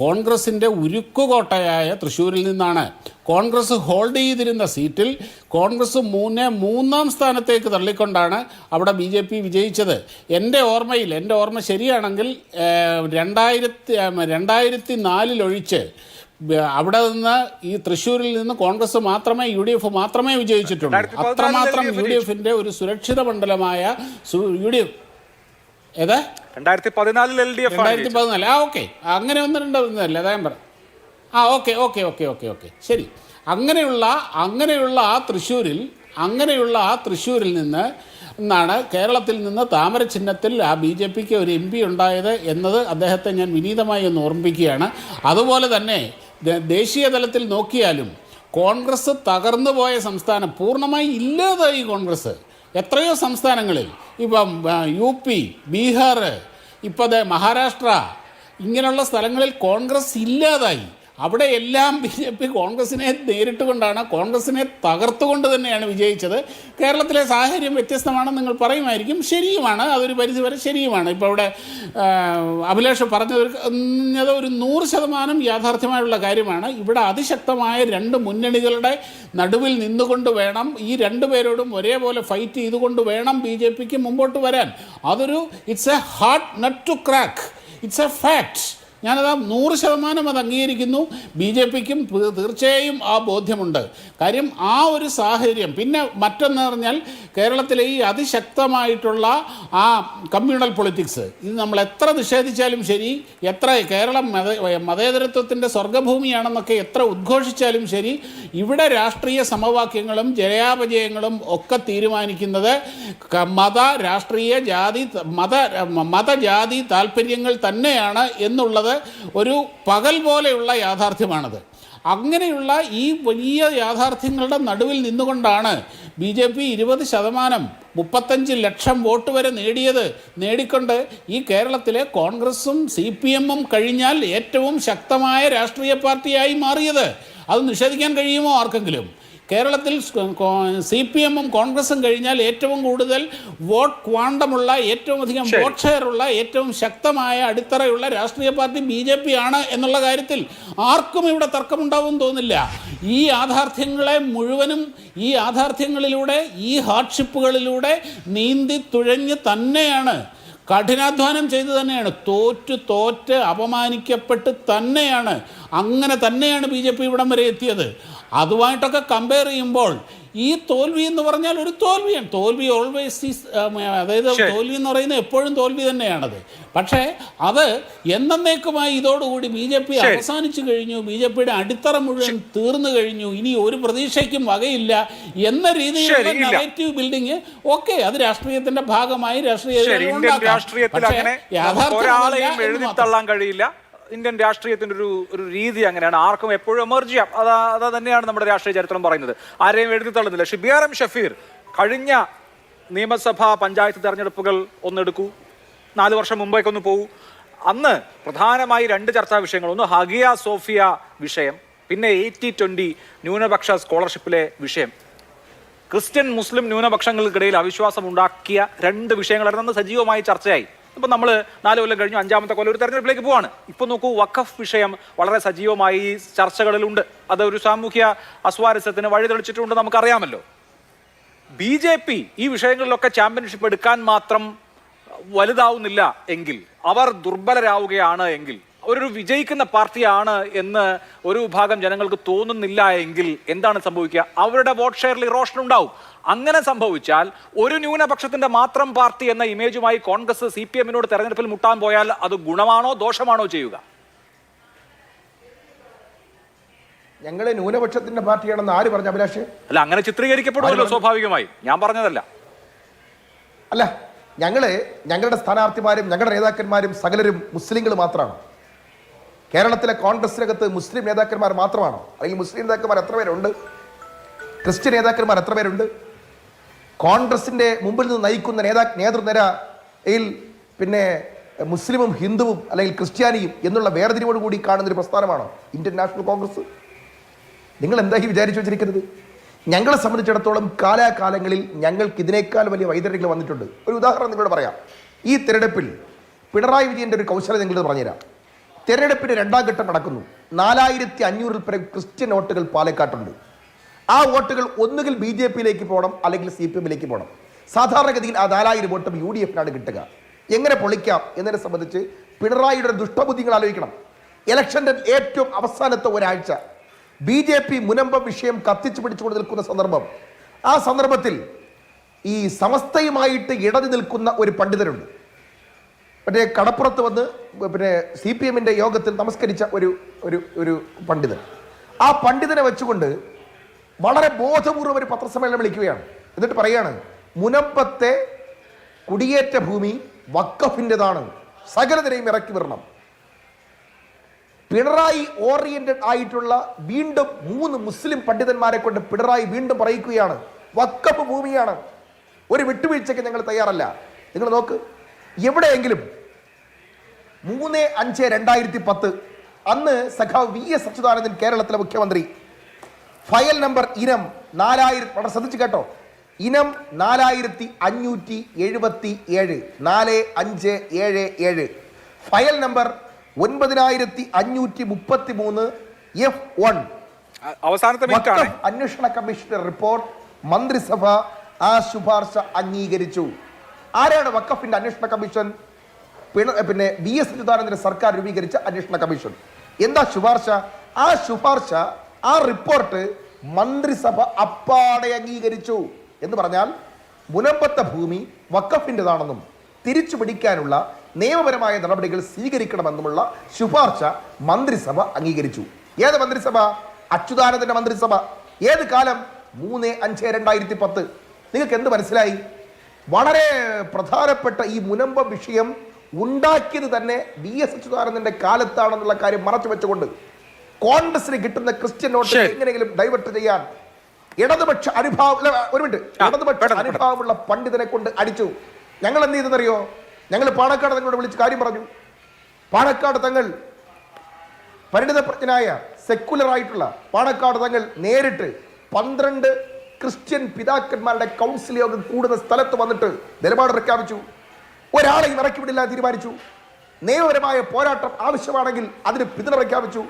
കോൺഗ്രസിൻ്റെ ഉരുക്കുകോട്ടയായ തൃശ്ശൂരിൽ നിന്നാണ്. കോൺഗ്രസ് ഹോൾഡ് ചെയ്തിരുന്ന സീറ്റിൽ കോൺഗ്രസ് മൂന്നാം സ്ഥാനത്തേക്ക് തള്ളിക്കൊണ്ടാണ് അവിടെ BJP വിജയിച്ചത്. എൻ്റെ ഓർമ്മ ശരിയാണെങ്കിൽ 2004 ഒഴിച്ച് അവിടെ നിന്ന് ഈ തൃശ്ശൂരിൽ നിന്ന് കോൺഗ്രസ് മാത്രമേ, UDF മാത്രമേ വിജയിച്ചിട്ടുള്ളൂ. അത്രമാത്രം UDFൻ്റെ ഒരു സുരക്ഷിത മണ്ഡലമായ UDF 2014 ഓക്കെ, അങ്ങനെ ഒന്നല്ല അതാ ഞാൻ പറഞ്ഞു. ഓക്കെ ശരി. അങ്ങനെയുള്ള ആ തൃശ്ശൂരിൽ നിന്നാണ് കേരളത്തിൽ നിന്ന് താമര ചിഹ്നത്തിൽ ആ BJPക്ക് ഒരു MP ഉണ്ടായത് എന്നത് അദ്ദേഹത്തെ ഞാൻ വിനീതമായി ഒന്ന് ഓർമ്മിപ്പിക്കുകയാണ്. അതുപോലെ തന്നെ ദേശീയ തലത്തിൽ നോക്കിയാലും കോൺഗ്രസ് തകർന്നു പോയ സംസ്ഥാനം, പൂർണ്ണമായി ഇല്ലാതായി കോൺഗ്രസ് എത്രയോ സംസ്ഥാനങ്ങളിൽ. ഇപ്പം UP, ബീഹാർ, ഇപ്പോൾ മഹാരാഷ്ട്ര, ഇങ്ങനെയുള്ള സ്ഥലങ്ങളിൽ കോൺഗ്രസ് ഇല്ലാതായി. അവിടെയെല്ലാം BJP കോൺഗ്രസിനെ നേരിട്ട് കൊണ്ടാണ്, കോൺഗ്രസിനെ തകർത്തുകൊണ്ട് തന്നെയാണ് വിജയിച്ചത്. കേരളത്തിലെ സാഹചര്യം വ്യത്യസ്തമാണെന്ന് നിങ്ങൾ പറയുമായിരിക്കും. ശരിയുമാണ്, അതൊരു പരിധിവരെ ശരിയുമാണ്. ഇപ്പോൾ ഇവിടെ അഭിലാഷ് പറഞ്ഞത് ഒരു 100% യാഥാർത്ഥ്യമായുള്ള കാര്യമാണ്. ഇവിടെ അതിശക്തമായ രണ്ട് മുന്നണികളുടെ നടുവിൽ നിന്നുകൊണ്ട് വേണം, ഈ രണ്ടുപേരോടും ഒരേപോലെ ഫൈറ്റ് ചെയ്തുകൊണ്ട് വേണം BJPക്ക് മുമ്പോട്ട് വരാൻ. It's a hard nut to crack, it's a fact. ഞാനത് 100% അത് അംഗീകരിക്കുന്നു. BJPക്കും തീർച്ചയായും ആ ബോധ്യമുണ്ട്. കാര്യം ആ ഒരു സാഹചര്യം. പിന്നെ മറ്റൊന്ന് പറഞ്ഞാൽ കേരളത്തിലെ ഈ അതിശക്തമായിട്ടുള്ള ആ കമ്മ്യൂണൽ പൊളിറ്റിക്സ്, ഇത് നമ്മൾ എത്ര നിഷേധിച്ചാലും ശരി, എത്ര കേരളം മതേതരത്വത്തിൻ്റെ സ്വർഗഭൂമിയാണെന്നൊക്കെ എത്ര ഉദ്ഘോഷിച്ചാലും ശരി, ഇവിടെ രാഷ്ട്രീയ സമവാക്യങ്ങളും ജയാപജയങ്ങളും ഒക്കെ തീരുമാനിക്കുന്നത് മതജാതി താല്പര്യങ്ങൾ തന്നെയാണ് എന്നുള്ളത് ഒരു പകൽ പോലെയുള്ള യാഥാർത്ഥ്യമാണത്. അങ്ങനെയുള്ള ഈ വലിയ യാഥാർത്ഥ്യങ്ങളുടെ നടുവിൽ നിന്നുകൊണ്ടാണ് BJP 20%, 35 ലക്ഷം വോട്ട് വരെ നേടിക്കൊണ്ട് ഈ കേരളത്തിലെ കോൺഗ്രസും CPMും കഴിഞ്ഞാൽ ഏറ്റവും ശക്തമായ രാഷ്ട്രീയ പാർട്ടിയായി മാറിയത്. അത് നിഷേധിക്കാൻ കഴിയുമോ ആർക്കെങ്കിലും? കേരളത്തിൽ CPM-ഉം കോൺഗ്രസും കഴിഞ്ഞാൽ ഏറ്റവും കൂടുതൽ വോട്ട് ക്വാണ്ടമുള്ള, ഏറ്റവും അധികം വോട്ട് ഷെയറുള്ള, ഏറ്റവും ശക്തമായ അടിത്തറയുള്ള രാഷ്ട്രീയ പാർട്ടി BJP ആണ് എന്നുള്ള കാര്യത്തിൽ ആർക്കും ഇവിടെ തർക്കമുണ്ടാവും തോന്നില്ല. ഈ യാഥാർത്ഥ്യങ്ങളെ മുഴുവനും ഈ യാഥാർത്ഥ്യങ്ങളിലൂടെ, ഈ ഹാർഡ്ഷിപ്പുകളിലൂടെ നീന്തി തുഴഞ്ഞ് തന്നെയാണ്, കഠിനാധ്വാനം ചെയ്ത് തന്നെയാണ്, തോറ്റ് അപമാനിക്കപ്പെട്ട് തന്നെയാണ്, അങ്ങനെ തന്നെയാണ് BJP ഇവിടം വരെ എത്തിയത്. അതുമായിട്ടൊക്കെ കമ്പയർ ചെയ്യുമ്പോൾ ഈ തോൽവി എന്ന് പറഞ്ഞാൽ ഒരു തോൽവിയാണ്. തോൽവി ഓൾവേസ് അതായത് തോൽവി എന്ന് പറയുന്നത് എപ്പോഴും തോൽവി തന്നെയാണത്. പക്ഷേ അത് എന്നേക്കുമായി ഇതോടുകൂടി BJP അവസാനിച്ചു കഴിഞ്ഞു, BJPയുടെ അടിത്തറ മുഴുവൻ തീർന്നു കഴിഞ്ഞു, ഇനി ഒരു പ്രതീക്ഷയ്ക്കും വകയില്ല എന്ന രീതിയിലുള്ള നറേറ്റീവ് ബിൽഡിങ്, ഓക്കെ, അത് രാഷ്ട്രീയത്തിന്റെ ഭാഗമായി എഴുതിത്തള്ളാൻ കഴിയില്ല. ഇന്ത്യൻ രാഷ്ട്രീയത്തിൻ്റെ ഒരു രീതി അങ്ങനെയാണ്, ആർക്കും എപ്പോഴും എമർജ് ചെയ്യാം. അത് തന്നെയാണ് നമ്മുടെ രാഷ്ട്രീയ ചരിത്രം പറയുന്നത്. ആരെയും എഴുതിത്തള്ളുന്നില്ല. BRM ഷഫീർ, കഴിഞ്ഞ നിയമസഭാ പഞ്ചായത്ത് തെരഞ്ഞെടുപ്പുകൾ ഒന്നെടുക്കൂ, 4 വർഷം മുമ്പേക്കൊന്ന് പോകൂ. അന്ന് പ്രധാനമായി 2 ചർച്ചാ വിഷയങ്ങൾ, ഒന്ന് ഹഗിയ സോഫിയ വിഷയം, പിന്നെ 80-20 ന്യൂനപക്ഷ സ്കോളർഷിപ്പിലെ വിഷയം. ക്രിസ്ത്യൻ മുസ്ലിം ന്യൂനപക്ഷങ്ങൾക്കിടയിൽ അവിശ്വാസം ഉണ്ടാക്കിയ 2 വിഷയങ്ങളായിരുന്നു സജീവമായി ചർച്ചയായി. ഇപ്പം നമ്മൾ 4 കൊല്ലം കഴിഞ്ഞു, 5-ാമത്തെ കൊല്ലം ഒരു തെരഞ്ഞെടുപ്പിലേക്ക് പോവാണ്. ഇപ്പം നോക്കൂ, വഖഫ് വിഷയം വളരെ സജീവമായി ചർച്ചകളിലുണ്ട്. അതൊരു സാമൂഹ്യ അസ്വാരസ്യത്തിന് വഴി തെളിച്ചിട്ടുണ്ട്, നമുക്കറിയാമല്ലോ. BJP ഈ വിഷയങ്ങളിലൊക്കെ ചാമ്പ്യൻഷിപ്പ് എടുക്കാൻ മാത്രം വലുതാവുന്നില്ല എങ്കിൽ, അവർ ദുർബലരാവുകയാണ് എങ്കിൽ, ഒരു വിജയിക്കുന്ന പാർട്ടിയാണ് എന്ന് ഒരു വിഭാഗം ജനങ്ങൾക്ക് തോന്നുന്നില്ല എങ്കിൽ എന്താണ് സംഭവിക്കുക? അവരുടെ വോട്ട് ഷെയറിൽ ഇറോഷൻ ഉണ്ടാവും. അങ്ങനെ സംഭവിച്ചാൽ ഒരു ന്യൂനപക്ഷത്തിന്റെ മാത്രം പാർട്ടി എന്ന ഇമേജുമായി കോൺഗ്രസ് CPM-നോട് തെരഞ്ഞെടുപ്പിൽ മുട്ടാൻ പോയാൽ അത് ഗുണമാണോ ദോഷമാണോ ചെയ്യുക? ഞങ്ങളെ ന്യൂനപക്ഷത്തിന്റെ പാർട്ടിയാണെന്ന് ആര് പറഞ്ഞു അഭിലാഷ്? അല്ല, അങ്ങനെ ചിത്രീകരിക്കപ്പെടുമല്ലോ സ്വാഭാവികമായി, ഞാൻ പറഞ്ഞതല്ല. അല്ല, ഞങ്ങളുടെ സ്ഥാനാർത്ഥിമാരും ഞങ്ങളുടെ നേതാക്കന്മാരും സകലരും മുസ്ലിങ്ങൾ മാത്രമാണ്. കേരളത്തിലെ കോൺഗ്രസിനകത്ത് മുസ്ലിം നേതാക്കന്മാർ മാത്രമാണോ? അല്ലെങ്കിൽ മുസ്ലിം നേതാക്കന്മാർ എത്ര പേരുണ്ട്? ക്രിസ്ത്യൻ നേതാക്കന്മാർ എത്ര പേരുണ്ട്? കോൺഗ്രസിന്റെ മുമ്പിൽ നിന്ന് നയിക്കുന്ന നേതൃനിരയിൽ പിന്നെ മുസ്ലിമും ഹിന്ദുവും അല്ലെങ്കിൽ ക്രിസ്ത്യാനിയും എന്നുള്ള വേർതിരിവോടുകൂടി കാണുന്നൊരു പ്രസ്ഥാനമാണോ ഇന്ത്യൻ നാഷണൽ കോൺഗ്രസ്? നിങ്ങൾ എന്തായി വിചാരിച്ചു വെച്ചിരിക്കുന്നത്? ഞങ്ങളെ സംബന്ധിച്ചിടത്തോളം കാലാകാലങ്ങളിൽ ഞങ്ങൾക്ക് ഇതിനേക്കാൾ വലിയ വൈതരണികൾ വന്നിട്ടുണ്ട്. ഒരു ഉദാഹരണം നിങ്ങളോട് പറയാം. ഈ തെരഞ്ഞെടുപ്പിൽ പിണറായി വിജയന്റെ ഒരു കൗശലം നിങ്ങളോട് പറഞ്ഞുതരാം. തെരഞ്ഞെടുപ്പിന്റെ 2ാം ഘട്ടം നടക്കുന്നു. 4500-ൽ പരം ക്രിസ്ത്യൻ വോട്ടുകൾ പാലക്കാട്ടുണ്ട്. ആ വോട്ടുകൾ ഒന്നുകിൽ BJP-യിലേക്ക് പോകണം, അല്ലെങ്കിൽ CPM-ലേക്ക് പോകണം. സാധാരണഗതിയിൽ ആ 4000 വോട്ടും UDF-നാണ് കിട്ടുക. എങ്ങനെ പൊളിക്കാം എന്നതിനെ സംബന്ധിച്ച് പിണറായിയുടെ ദുഷ്ടബുദ്ധികൾ ആലോചിക്കണം. ഇലക്ഷന്റെ ഏറ്റവും അവസാനത്തെ ഒരാഴ്ച BJP മുനമ്പം വിഷയം കത്തിച്ചു പിടിച്ചുകൊണ്ട് നിൽക്കുന്ന സന്ദർഭം. ആ സന്ദർഭത്തിൽ ഈ സമസ്തയുമായിട്ട് ഇടഞ്ഞു നിൽക്കുന്ന ഒരു പണ്ഡിതരുണ്ട്. മറ്റേ കടപ്പുറത്ത് വന്ന് പിന്നെ CPM-ന്റെ യോഗത്തിൽ നമസ്കരിച്ച ഒരു പണ്ഡിതൻ. ആ പണ്ഡിതനെ വെച്ചുകൊണ്ട് വളരെ ബോധപൂർവ്വം ഒരു പത്രസമ്മേളനം വിളിക്കുകയാണ്. എന്നിട്ട് പറയാണ്, മുനമ്പത്തെ കുടിയേറ്റ ഭൂമി വഖഫിൻ്റെതാണ്, സകലതിനെയും ഇറക്കി വിടണം. പിണറായി ഓറിയന്റഡ് ആയിട്ടുള്ള വീണ്ടും 3 മുസ്ലിം പണ്ഡിതന്മാരെ കൊണ്ട് പിണറായി വീണ്ടും പറയിക്കുകയാണ്, വഖഫ് ഭൂമിയാണ്, ഒരു വിട്ടുവീഴ്ചയ്ക്ക് ഞങ്ങൾ തയ്യാറല്ല. നിങ്ങൾ നോക്ക്, എവിടെയെങ്കിലും 3/5/2010 അന്ന് സഖാവ് VS അച്യുതാനന്ദൻ കേരളത്തിലെ മുഖ്യമന്ത്രി, ഫയൽ നമ്പർ ഇനം 4000, വളരെ ശ്രദ്ധിച്ചു കേട്ടോ, ഇനം 4577 4577, ഫയൽ നമ്പർ 9533 F1. അന്വേഷണ കമ്മീഷന്റെ റിപ്പോർട്ട് മന്ത്രിസഭ ആ ശുപാർശ അംഗീകരിച്ചു. ആരാണ് വഖഫിന്റെ അന്വേഷണ കമ്മീഷൻ? പിന്നെ VS അച്യുതാനന്ദന്റെ സർക്കാർ രൂപീകരിച്ച അന്വേഷണ കമ്മീഷൻ. എന്താ ശുപാർശ? ആ ശുപാർശ, ആ റിപ്പോർട്ട് മന്ത്രിസഭ അപ്പാടെ അംഗീകരിച്ചു. എന്ന് പറഞ്ഞാൽ മുനമ്പത്തെ ഭൂമി വഖഫിൻ്റെതാണെന്നും തിരിച്ചു പിടിക്കാനുള്ള നിയമപരമായ നടപടികൾ സ്വീകരിക്കണമെന്നുമുള്ള ശുപാർശ മന്ത്രിസഭ അംഗീകരിച്ചു. ഏത് മന്ത്രിസഭ? അച്യുതാനന്ദന്റെ മന്ത്രിസഭ. ഏത് കാലം? 3/5/2010. നിങ്ങൾക്ക് എന്ത് മനസ്സിലായി? വളരെ പ്രധാനപ്പെട്ട ഈ മുനമ്പം വിഷയം ഉണ്ടാക്കിയത് തന്നെ VS അച്യുതാനന്ദന്റെ കാലത്താണെന്നുള്ള കാര്യം മറച്ചു വെച്ചുകൊണ്ട് കോൺഗ്രസിന് കിട്ടുന്ന ക്രിസ്ത്യൻ വോട്ട് എങ്ങനെയെങ്കിലും ഡൈവേർട്ട് ചെയ്യാൻ ഇടതുപക്ഷ അനുഭാവമുള്ള പണ്ഡിതനെ കൊണ്ട് അടിച്ചു. ഞങ്ങൾ എന്ത് ചെയ്തെന്നറിയോ? ഞങ്ങൾ പാണക്കാട് തങ്ങളോട് വിളിച്ച് കാര്യം പറഞ്ഞു. പാണക്കാട് തങ്ങൾ, പരിണിതപ്രജ്ഞനായ സെക്കുലർ ആയിട്ടുള്ള പാണക്കാട് തങ്ങൾ നേരിട്ട് 12 ക്രിസ്ത്യൻ പിതാക്കന്മാരുടെ കൗൺസിൽ യോഗം കൂടുന്ന സ്ഥലത്ത് വന്നിട്ട് നിലപാട് പ്രഖ്യാപിച്ചു. ഒരാളെയും ഇറക്കി വിടില്ല തീരുമാനിച്ചു. നിയമപരമായ പോരാട്ടം ആവശ്യമാണെങ്കിൽ അതിന് പിന്തുണ പ്രഖ്യാപിച്ചു.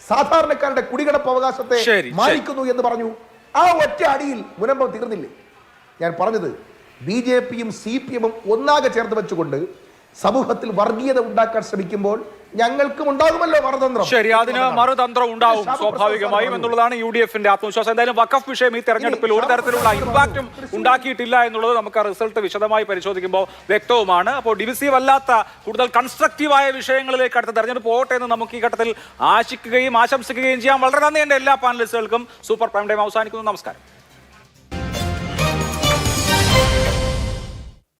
സാധാരണക്കാരുടെ കുടികിടപ്പ് അവകാശത്തെ മാനിക്കുന്നു എന്ന് പറഞ്ഞു. ആ ഒറ്റ അടിയിൽ മുനമ്പം തീർന്നില്ലേ? ഞാൻ പറഞ്ഞത് BJPയും CPMും ഒന്നാകെ ചേർത്ത് വെച്ചുകൊണ്ട് സമൂഹത്തിൽ വർഗീയത ഉണ്ടാക്കാൻ ശ്രമിക്കുമ്പോൾ ഞങ്ങൾക്കും ഉണ്ടാകുമല്ലോ മറുതന്ത്രം. ശരി, അതിന് മറുതന്ത്രം ഉണ്ടാവും സ്വാഭാവികമായും എന്നുള്ളതാണ് UDFന്റെ ആത്മവിശ്വാസം. എന്തായാലും വഖഫ് വിഷയം ഈ തെരഞ്ഞെടുപ്പിൽ ഒരു തരത്തിലുള്ള ഇമ്പാക്റ്റും ഉണ്ടാക്കിയിട്ടില്ല എന്നുള്ളത് നമുക്ക് ആ റിസൾട്ട് വിശദമായി പരിശോധിക്കുമ്പോൾ വ്യക്തവുമാണ്. അപ്പോൾ ഡിവിസീവ് അല്ലാത്ത കൂടുതൽ കൺസ്ട്രക്റ്റീവായ വിഷയങ്ങളിലേക്ക് അടുത്ത തെരഞ്ഞെടുപ്പ് പോകട്ടെ എന്ന് നമുക്ക് ഈ ഘട്ടത്തിൽ ആശിക്കുകയും ആശംസിക്കുകയും ചെയ്യാം. വളരെ നന്ദി എൻ്റെ എല്ലാ പാനലിസ്റ്റുകൾക്കും. സൂപ്പർ പ്രൈം ടൈം അവസാനിക്കുന്നു. നമസ്കാരം.